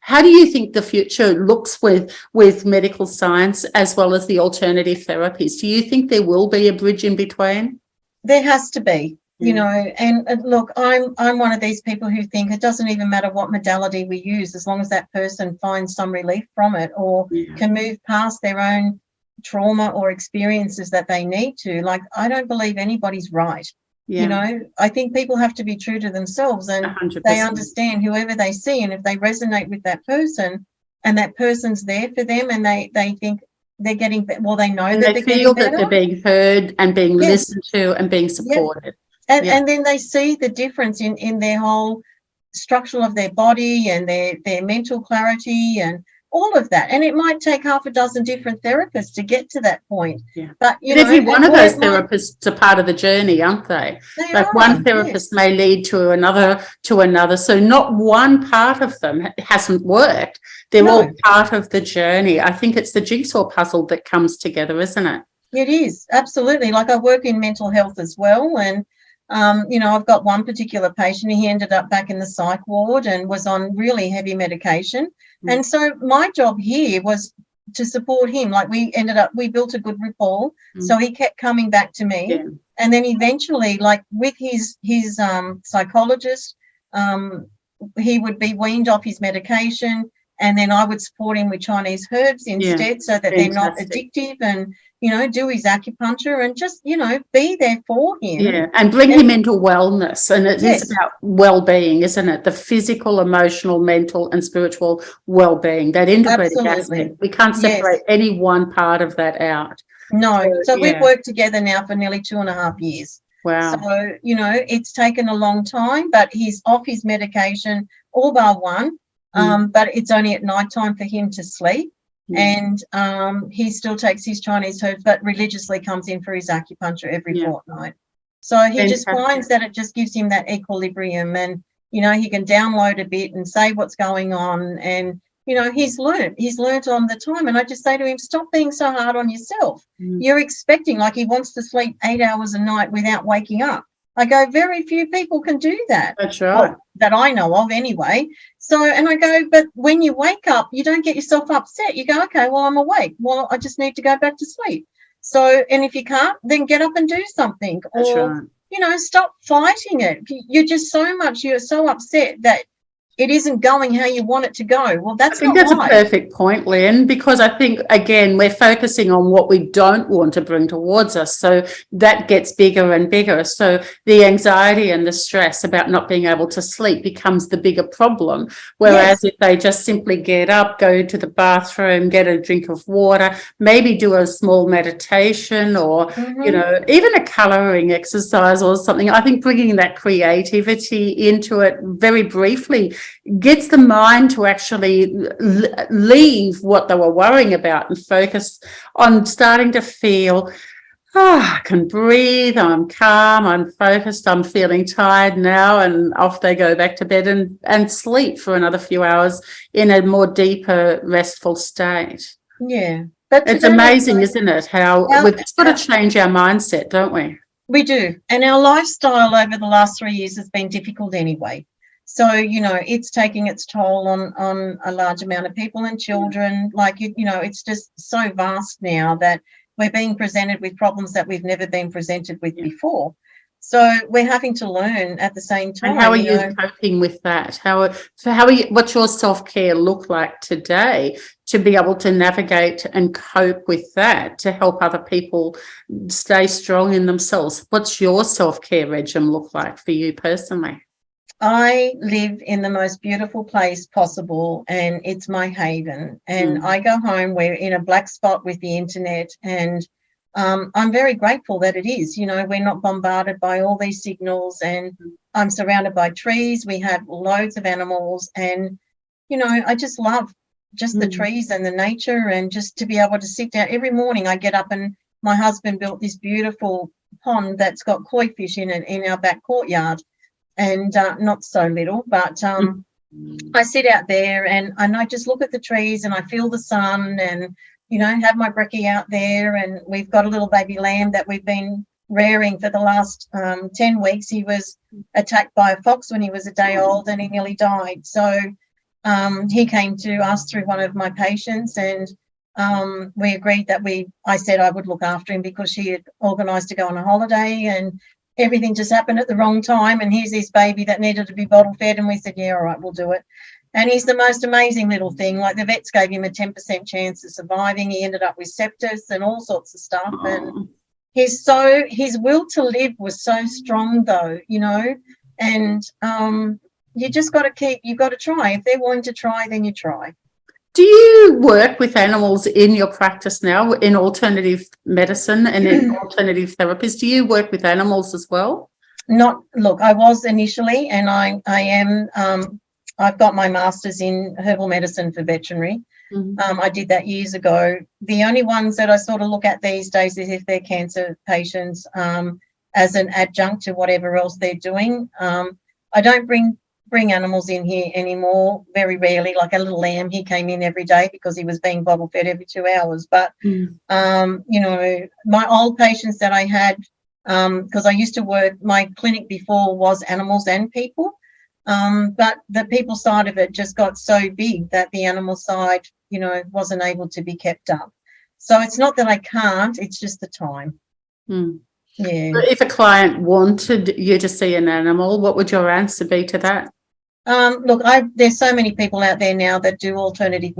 [SPEAKER 1] how do you think the future looks with medical science as well as the alternative therapies? Do you think there will be a bridge in between?
[SPEAKER 2] There has to be, you know. And look, I'm one of these people who think it doesn't even matter what modality we use, as long as that person finds some relief from it, or can move past their own trauma or experiences that they need to. Like, I don't believe anybody's right. You know, I think people have to be true to themselves, and
[SPEAKER 1] 100%.
[SPEAKER 2] They understand whoever they see, and if they resonate with that person and that person's there for them, and they think they're getting, well, they know and that they feel that
[SPEAKER 1] they're being heard and being listened to and being supported.
[SPEAKER 2] And then they see the difference in their whole structure of their body and their mental clarity and all of that. And it might take half a dozen different therapists to get to that point. But
[SPEAKER 1] every one of those therapists are part of the journey, aren't they? Like one therapist may lead to another. So not one part of them hasn't worked. They're all part of the journey. I think it's the jigsaw puzzle that comes together, isn't it?
[SPEAKER 2] It is, absolutely. Like, I work in mental health as well, and you know, I've got one particular patient. He ended up back in the psych ward and was on really heavy medication. And so my job here was to support him. Like, we built a good rapport. So he kept coming back to me. And then eventually, like with his psychologist, he would be weaned off his medication, and then I would support him with Chinese herbs instead, so that they're not addictive, and, you know, do his acupuncture and just, you know, be there for him.
[SPEAKER 1] Yeah, and bring him into wellness. And it is about well-being, isn't it? The physical, emotional, mental and spiritual well-being, that integrated aspect. We can't separate any one part of that out.
[SPEAKER 2] No. So we've worked together now for nearly 2.5 years.
[SPEAKER 1] Wow.
[SPEAKER 2] So, you know, it's taken a long time, but he's off his medication all bar one. But it's only at night time for him to sleep. And he still takes his Chinese herbs, but religiously comes in for his acupuncture every fortnight. So he just finds that it just gives him that equilibrium, and, you know, he can download a bit and say what's going on, and, you know, he's learnt on the time. And I just say to him, stop being so hard on yourself. You're expecting, like, he wants to sleep 8 hours a night without waking up. I go, very few people can do that.
[SPEAKER 1] That's right.
[SPEAKER 2] Well, that I know of anyway. So, and I go, but when you wake up, you don't get yourself upset. You go, okay, well, I'm awake. Well, I just need to go back to sleep. So, and if you can't, then get up and do something.
[SPEAKER 1] That's
[SPEAKER 2] or,
[SPEAKER 1] right.
[SPEAKER 2] you know, stop fighting it. You're so upset that it isn't going how you want it to go. Well, that's not right. I think
[SPEAKER 1] that's a perfect point, Lyn, because I think, again, we're focusing on what we don't want to bring towards us. So that gets bigger and bigger. So the anxiety and the stress about not being able to sleep becomes the bigger problem. Whereas if they just simply get up, go to the bathroom, get a drink of water, maybe do a small meditation, or, you know, even a colouring exercise or something. I think bringing that creativity into it very briefly gets the mind to actually leave what they were worrying about and focus on starting to feel, I can breathe, I'm calm, I'm focused, I'm feeling tired now, and off they go back to bed and sleep for another few hours in a more deeper, restful state.
[SPEAKER 2] Yeah. But
[SPEAKER 1] it's amazing, isn't it, how we've just got to change our mindset, don't we?
[SPEAKER 2] We do. And our lifestyle over the last 3 years has been difficult anyway. So, you know, it's taking its toll on a large amount of people and children. Like, you know, it's just so vast now that we're being presented with problems that we've never been presented with before. So we're having to learn at the same time.
[SPEAKER 1] And how are you coping with that? What's your self-care look like today to be able to navigate and cope with that, to help other people stay strong in themselves? What's your self-care regime look like for you personally?
[SPEAKER 2] I live in the most beautiful place possible, and it's my haven. And I go home, we're in a black spot with the internet, and I'm very grateful that it is. You know, we're not bombarded by all these signals, and I'm surrounded by trees. We have loads of animals, and, you know, I just love just the trees and the nature, and just to be able to sit down. Every morning I get up, and my husband built this beautiful pond that's got koi fish in it in our back courtyard. And not so little, but I sit out there and I just look at the trees and I feel the sun, and, you know, have my brekkie out there. And we've got a little baby lamb that we've been rearing for the last 10 weeks. He was attacked by a fox when he was a day old, and he nearly died. So he came to us through one of my patients, and we agreed that I said I would look after him because she had organised to go on a holiday, and everything just happened at the wrong time, and here's this baby that needed to be bottle fed, and we said, yeah, all right, we'll do it. And he's the most amazing little thing. Like, the vets gave him a 10% chance of surviving. He ended up with sepsis and all sorts of stuff. And his will to live was so strong, though, you know. And you just got to you've got to try. If they're willing to try, then you try.
[SPEAKER 1] Do you work with animals in your practice now, in alternative medicine and in alternative therapies? Do you work with animals as well?
[SPEAKER 2] Look, I was initially, and I am, I've got my master's in herbal medicine for veterinary. I did that years ago. The only ones that I sort of look at these days is if they're cancer patients, as an adjunct to whatever else they're doing. I don't bring animals in here anymore, very rarely. Like a little lamb, he came in every day because he was being bottle fed every 2 hours. But, you know, my old patients that I had, because I used to work, my clinic before was animals and people, but the people side of it just got so big that the animal side, you know, wasn't able to be kept up. So it's not that I can't, it's just the time. Yeah.
[SPEAKER 1] If a client wanted you to see an animal, what would your answer be to that?
[SPEAKER 2] Look, there's so many people out there now that do alternative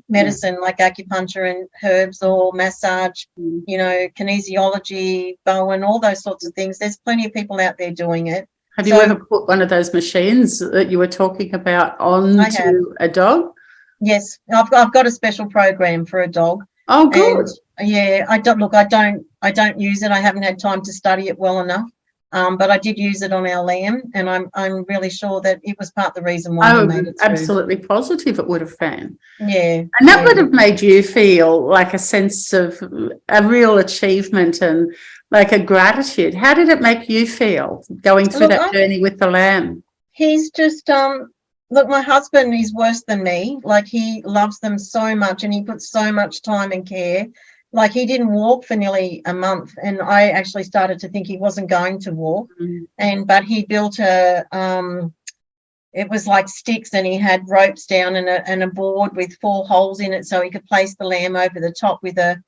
[SPEAKER 2] medicine, like acupuncture and herbs or massage, kinesiology, Bowen, all those sorts of things. There's plenty of people out there doing it.
[SPEAKER 1] Have you ever put one of those machines that you were talking about onto a dog?
[SPEAKER 2] Yes, I've got a special program for a dog.
[SPEAKER 1] Oh, good.
[SPEAKER 2] And, yeah, I don't use it. I haven't had time to study it well enough. But I did use it on our lamb, and I'm really sure that it was part of the reason why we made it through.
[SPEAKER 1] Absolutely positive it would have been.
[SPEAKER 2] Yeah.
[SPEAKER 1] And that would have made you feel like a sense of a real achievement and like a gratitude. How did it make you feel going through that journey with the lamb?
[SPEAKER 2] He's just look, my husband is worse than me. Like, he loves them so much and he puts so much time and care. Like, he didn't walk for nearly a month, and I actually started to think he wasn't going to walk. But he built it was like sticks, and he had ropes down and a board with 4 holes in it, so he could place the lamb over the top with a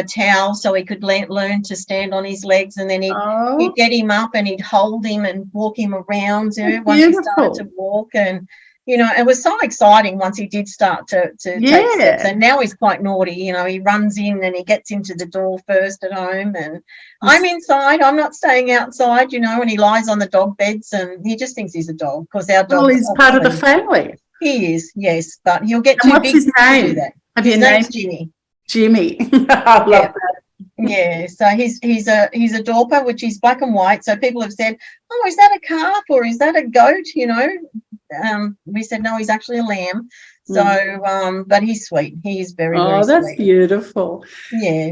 [SPEAKER 2] towel, so he could learn to stand on his legs, and then he'd get him up and he'd hold him and walk him around once he started to walk. And it was so exciting once he did start to take steps. And now he's quite naughty. He runs in and he gets into the door first at home, and I'm inside. I'm not staying outside, and he lies on the dog beds, and he just thinks he's a dog, because our dog.
[SPEAKER 1] Well, he's part of the family.
[SPEAKER 2] He is, yes, but he'll get too big to do that. His name's Jimmy.
[SPEAKER 1] Jimmy. I love that.
[SPEAKER 2] Yeah, so he's a Dorper, which is black and white. So people have said, "Oh, is that a calf or is that a goat?" We said no, he's actually a lamb. So, but he's sweet. He's very, very sweet. Oh,
[SPEAKER 1] that's beautiful.
[SPEAKER 2] Yeah.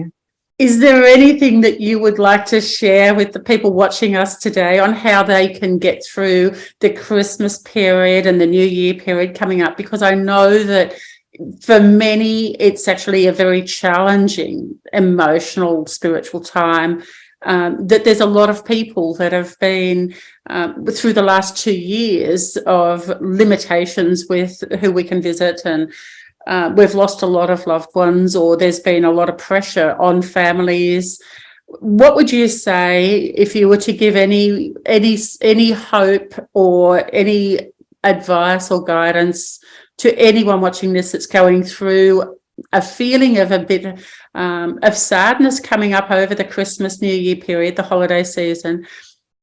[SPEAKER 1] Is there anything that you would like to share with the people watching us today on how they can get through the Christmas period and the New Year period coming up? Because I know that for many, it's actually a very challenging, emotional, spiritual time. That there's a lot of people that have been through the last 2 years of limitations with who we can visit, and we've lost a lot of loved ones, or there's been a lot of pressure on families. What would you say if you were to give any hope or any advice or guidance to anyone watching this that's going through a feeling of a bit of sadness coming up over the Christmas, New Year period, the holiday season?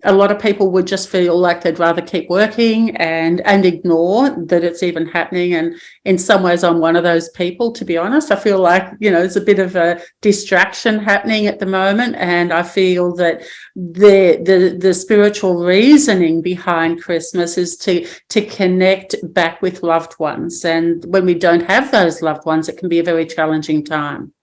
[SPEAKER 1] A lot of people would just feel like they'd rather keep working and ignore that it's even happening. And in some ways, I'm one of those people, to be honest. I feel like, there's a bit of a distraction happening at the moment. And I feel that the spiritual reasoning behind Christmas is to connect back with loved ones. And when we don't have those loved ones, it can be a very challenging time.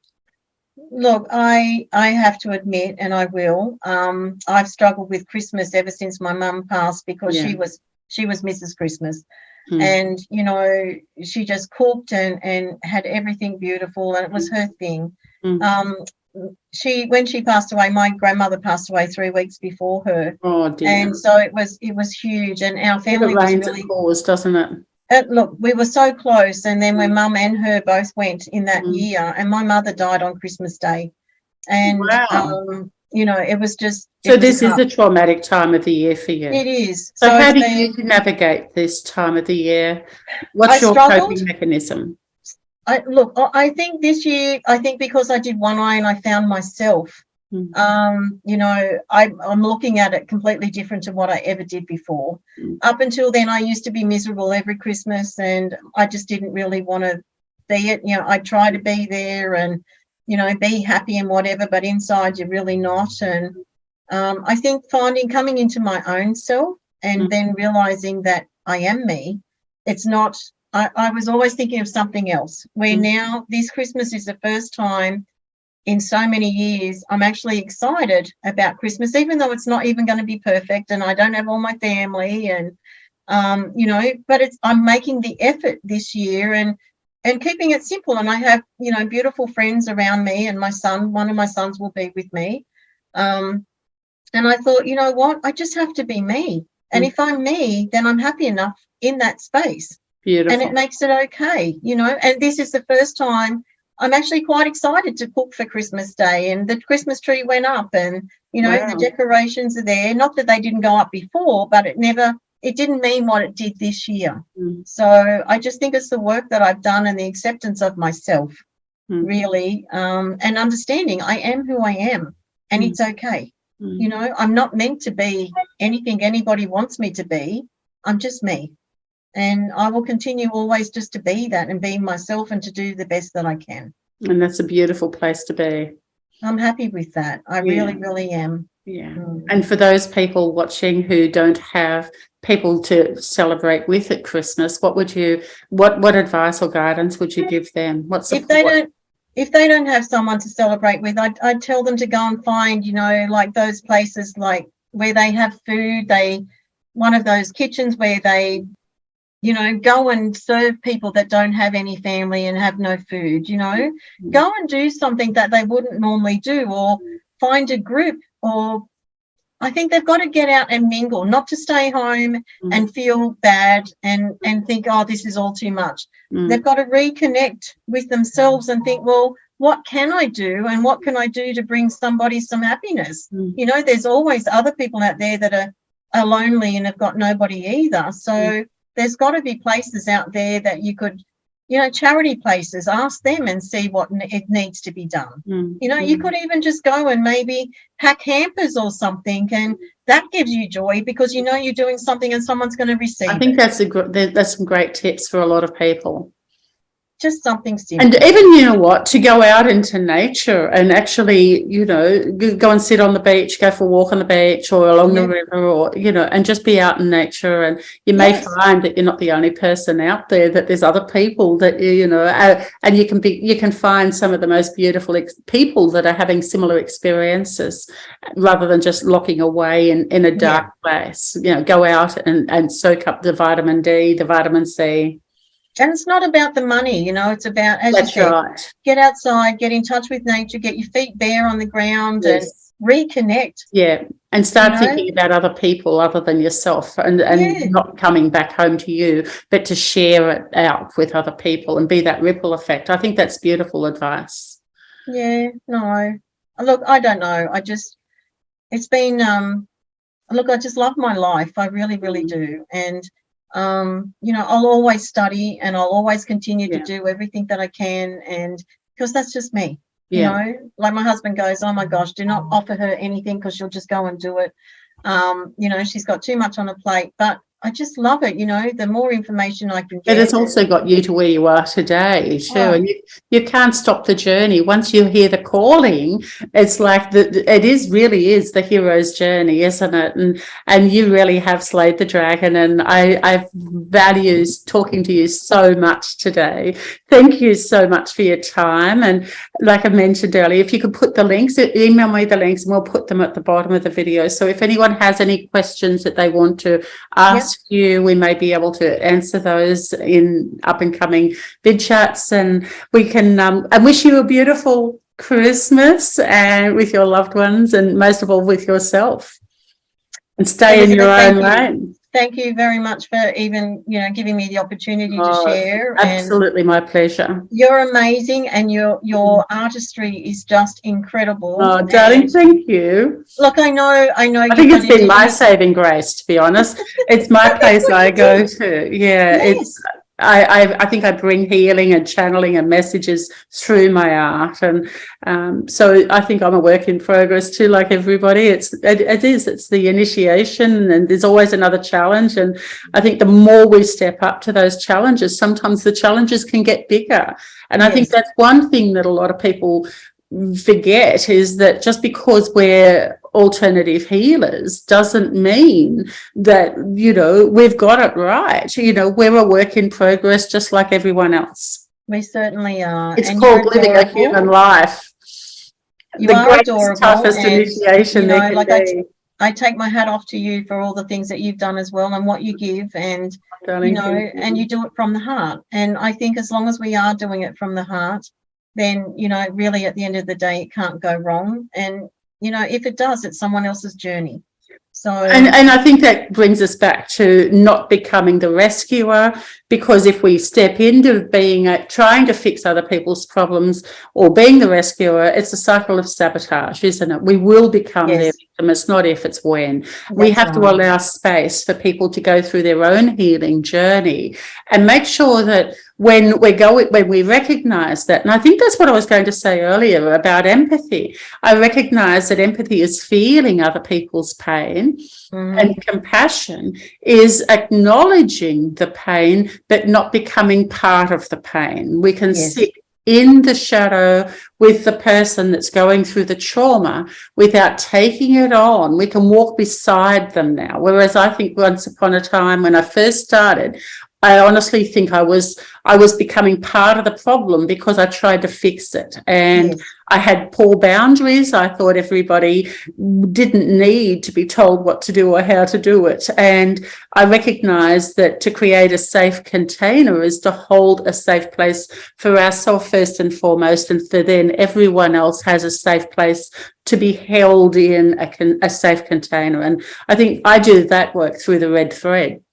[SPEAKER 2] Look, I have to admit, and I will, I've struggled with Christmas ever since my mum passed, because she was Mrs. Christmas. And, she just cooked and had everything beautiful, and it was her thing. When she passed away, my grandmother passed away 3 weeks before her.
[SPEAKER 1] Oh, dear.
[SPEAKER 2] And so it was huge, and our family was really...
[SPEAKER 1] Cause, doesn't it?
[SPEAKER 2] Look, we were so close, and then when Mum and her both went in that year, and my mother died on Christmas Day, and it was just.
[SPEAKER 1] So this is a traumatic time of the year for you.
[SPEAKER 2] It is.
[SPEAKER 1] So how do you navigate this time of the year? What's your coping mechanism?
[SPEAKER 2] I think this year, because I did one eye and I found myself. I'm looking at it completely different to what I ever did before. Up until then, I used to be miserable every Christmas, and I just didn't really want to be it. I try to be there and, be happy and whatever, but inside you're really not. And I think coming into my own self and then realizing that I am me. It's not, I was always thinking of something else, where now this Christmas is the first time in so many years I'm actually excited about Christmas, even though it's not even going to be perfect and I don't have all my family, and but I'm making the effort this year and keeping it simple. And I have beautiful friends around me, and one of my sons will be with me, and I thought, what, I just have to be me, and if I'm me, then I'm happy enough in that space.
[SPEAKER 1] Beautiful.
[SPEAKER 2] And it makes it okay, and this is the first time I'm actually quite excited to cook for Christmas Day, and the Christmas tree went up, and the decorations are there. Not that they didn't go up before, but it didn't mean what it did this year. So I just think it's the work that I've done and the acceptance of myself, really, and understanding I am who I am, and it's okay. I'm not meant to be anything anybody wants me to be. I'm just me. And I will continue always just to be that and be myself and to do the best that I can.
[SPEAKER 1] And that's a beautiful place to be.
[SPEAKER 2] I'm happy with that. I really, really am.
[SPEAKER 1] Yeah. And for those people watching who don't have people to celebrate with at Christmas, what advice or guidance would you give them? What support?
[SPEAKER 2] If they don't have someone to celebrate with, I'd tell them to go and find, like those places like where they have food, one of those kitchens where they go and serve people that don't have any family and have no food, go and do something that they wouldn't normally do, or find a group, or I think they've got to get out and mingle, not to stay home and feel bad and think, oh, this is all too much. They've got to reconnect with themselves and think, well, what can I do, and what can I do to bring somebody some happiness? There's always other people out there that are lonely and have got nobody either. So there's got to be places out there that you could, charity places, ask them and see what it needs to be done. You could even just go and maybe pack hampers or something, and that gives you joy because you're doing something and someone's going to receive it.
[SPEAKER 1] I think that's some great tips for a lot of people.
[SPEAKER 2] Just something simple.
[SPEAKER 1] And even, to go out into nature and actually, go and sit on the beach, go for a walk on the beach or along the river, or, and just be out in nature. And you may find that you're not the only person out there, that there's other people that, and you can find some of the most beautiful people that are having similar experiences rather than just locking away in a dark place. Go out and soak up the vitamin D, the vitamin C.
[SPEAKER 2] And it's not about the money, it's about, as you said, get outside, get in touch with nature, get your feet bare on the ground and reconnect.
[SPEAKER 1] Yeah, and start thinking about other people other than yourself, and not coming back home to you, but to share it out with other people and be that ripple effect. I think that's beautiful advice.
[SPEAKER 2] Yeah, no. Look, I don't know. It's been, I just love my life. I really, really do. And I'll always study and I'll always continue to do everything that I can, and because that's just me. Like my husband goes, oh my gosh, do not offer her anything because she'll just go and do it. She's got too much on her plate, but I just love it. The more information I can get.
[SPEAKER 1] But it's also got you to where you are today too. And you can't stop the journey. Once you hear the calling, it's like it really is the hero's journey, isn't it? And you really have slayed the dragon. And I value talking to you so much today. Thank you so much for your time. And like I mentioned earlier, if you could put the links, email me the links and we'll put them at the bottom of the video. So if anyone has any questions that they want to ask you, we may be able to answer those in up and coming vid chats, and we can I wish you a beautiful Christmas and with your loved ones, and most of all with yourself, and stay in your own lane.
[SPEAKER 2] Thank you very much for even, giving me the opportunity to share.
[SPEAKER 1] Absolutely, my pleasure.
[SPEAKER 2] You're amazing, and your artistry is just incredible.
[SPEAKER 1] Oh, darling, thank you.
[SPEAKER 2] Look, I know. I
[SPEAKER 1] think it's been my saving grace, to be honest. It's my place I go to. Yeah, it's. I think I bring healing and channeling and messages through my art, and so I think I'm a work in progress too, like everybody. It's the initiation, and there's always another challenge, and I think the more we step up to those challenges, sometimes the challenges can get bigger, and I think that's one thing that a lot of people forget, is that just because we're alternative healers doesn't mean that we've got it right. We're a work in progress just like everyone else.
[SPEAKER 2] We certainly are.
[SPEAKER 1] It's called living a human life.
[SPEAKER 2] You are adorable.
[SPEAKER 1] Toughest initiation there can be.
[SPEAKER 2] I take my hat off to you for all the things that you've done as well, and what you give, and and you do it from the heart. And I think as long as we are doing it from the heart, then really at the end of the day it can't go wrong. And if it does, it's someone else's journey. So,
[SPEAKER 1] and I think that brings us back to not becoming the rescuer, because if we step into being trying to fix other people's problems or being the rescuer, it's a cycle of sabotage, isn't it? We will become their victim. It's not if, it's when. We have to allow space for people to go through their own healing journey and make sure that when we recognize that, and I think that's what I was going to say earlier about empathy. I recognize that empathy is feeling other people's pain, and compassion is acknowledging the pain, but not becoming part of the pain. We can sit in the shadow with the person that's going through the trauma without taking it on. We can walk beside them now. Whereas I think once upon a time when I first started, I honestly think I was becoming part of the problem because I tried to fix it. And I had poor boundaries. I thought everybody didn't need to be told what to do or how to do it. And I recognized that to create a safe container is to hold a safe place for ourselves first and foremost, and for then everyone else has a safe place to be held in a safe container. And I think I do that work through the red thread.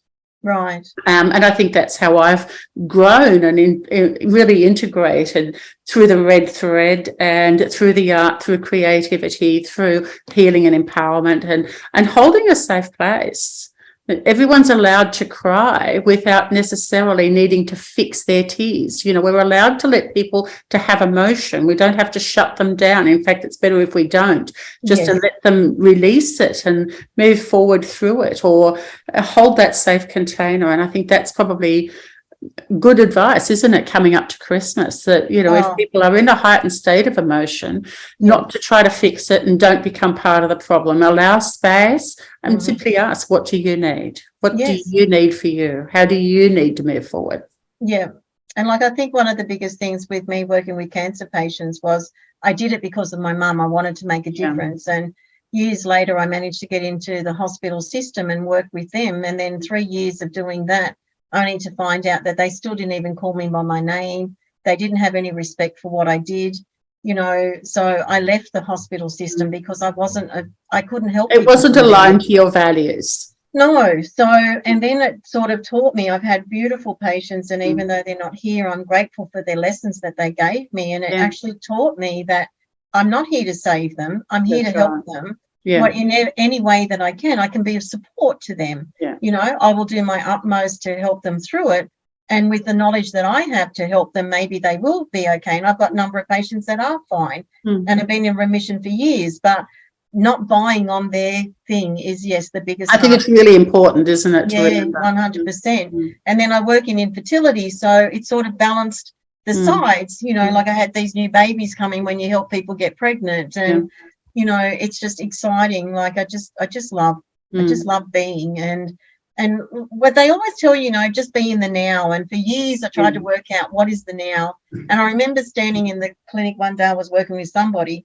[SPEAKER 2] Right.
[SPEAKER 1] And I think that's how I've grown and really integrated through the red thread and through the art, through creativity, through healing and empowerment, and holding a safe place. Everyone's allowed to cry without necessarily needing to fix their tears. You know, we're allowed to let people to have emotion. We don't have to shut them down. In fact, it's better if we don't, just to let them release it and move forward through it, or hold that safe container. And I think that's probably good advice, isn't it, coming up to Christmas, that, you know, if people are in a heightened state of emotion, not to try to fix it and don't become part of the problem. Allow space and simply ask, what do you need? What do you need for you? How do you need to move forward?
[SPEAKER 2] Yeah. And like, I think one of the biggest things with me working with cancer patients was I did it because of my mum. I wanted to make a difference. And years later, I managed to get into the hospital system and work with them. And then 3 years of doing that, only to find out that they still didn't even call me by my name. They didn't have any respect for what I did, you know. So I left the hospital system because I couldn't help.
[SPEAKER 1] It wasn't aligned to your values.
[SPEAKER 2] No. So, and then it sort of taught me, I've had beautiful patients, and even though they're not here, I'm grateful for their lessons that they gave me. And it actually taught me that I'm not here to save them. I'm here to help them. What in any way that I can be of support to them. You know, I will do my utmost to help them through it. And with the knowledge that I have to help them, maybe they will be okay. And I've got a number of patients that are fine and have been in remission for years, but not buying on their thing is, the biggest.
[SPEAKER 1] I think it's really important, isn't it?
[SPEAKER 2] Yeah, 100%. And then I work in infertility, so it sort of balanced the sides, you know, like I had these new babies coming when you help people get pregnant, and you know, it's just exciting. Like I just love being, and what they always tell you know, just be in the now. And for years I tried to work out what is the now. And I remember standing in the clinic one day, I was working with somebody,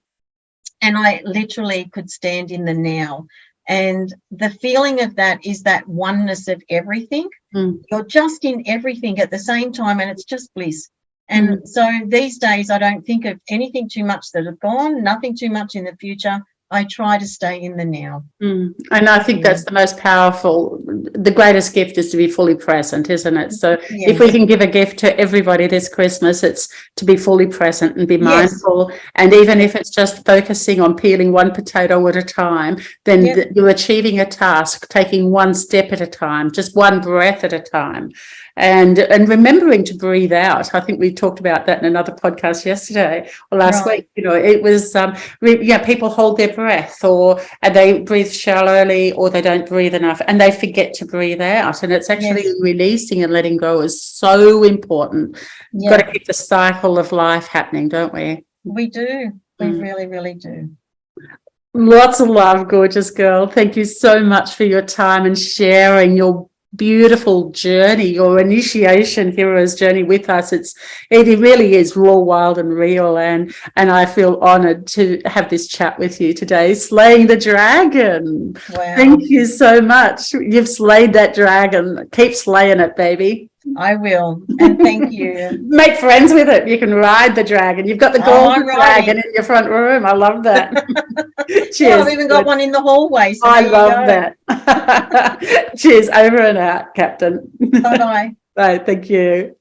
[SPEAKER 2] and I literally could stand in the now. And the feeling of that is that oneness of everything. You're just in everything at the same time, and it's just bliss. And so these days I don't think of anything too much that have gone, nothing too much in the future. I try to stay in the now.
[SPEAKER 1] And I think that's the most powerful, the greatest gift is to be fully present, isn't it? So if we can give a gift to everybody this Christmas, it's to be fully present and be mindful. And even if it's just focusing on peeling one potato at a time, then you're achieving a task, taking one step at a time, just one breath at a time. And remembering to breathe out. I think we talked about that in another podcast yesterday or last week. You know, it was people hold their breath, or they breathe shallowly, or they don't breathe enough, and they forget to breathe out. And it's actually releasing and letting go is so important. We've got to keep the cycle of life happening, don't we?
[SPEAKER 2] We do. We really, really do.
[SPEAKER 1] Lots of love, gorgeous girl. Thank you so much for your time and sharing your beautiful journey, your initiation hero's journey with us. It really is raw, wild and real, and I feel honoured to have this chat with you today. Slaying the dragon. Wow. Thank you so much. You've slayed that dragon. Keep slaying it, baby.
[SPEAKER 2] I will, and thank you.
[SPEAKER 1] Make friends with it. You can ride the dragon. You've got the golden dragon in your front room. I love that. Cheers.
[SPEAKER 2] I've even got one in the hallway. So
[SPEAKER 1] I
[SPEAKER 2] there you
[SPEAKER 1] love
[SPEAKER 2] go.
[SPEAKER 1] that. Cheers. Over and out, Captain.
[SPEAKER 2] Bye-bye.
[SPEAKER 1] Bye. Thank you.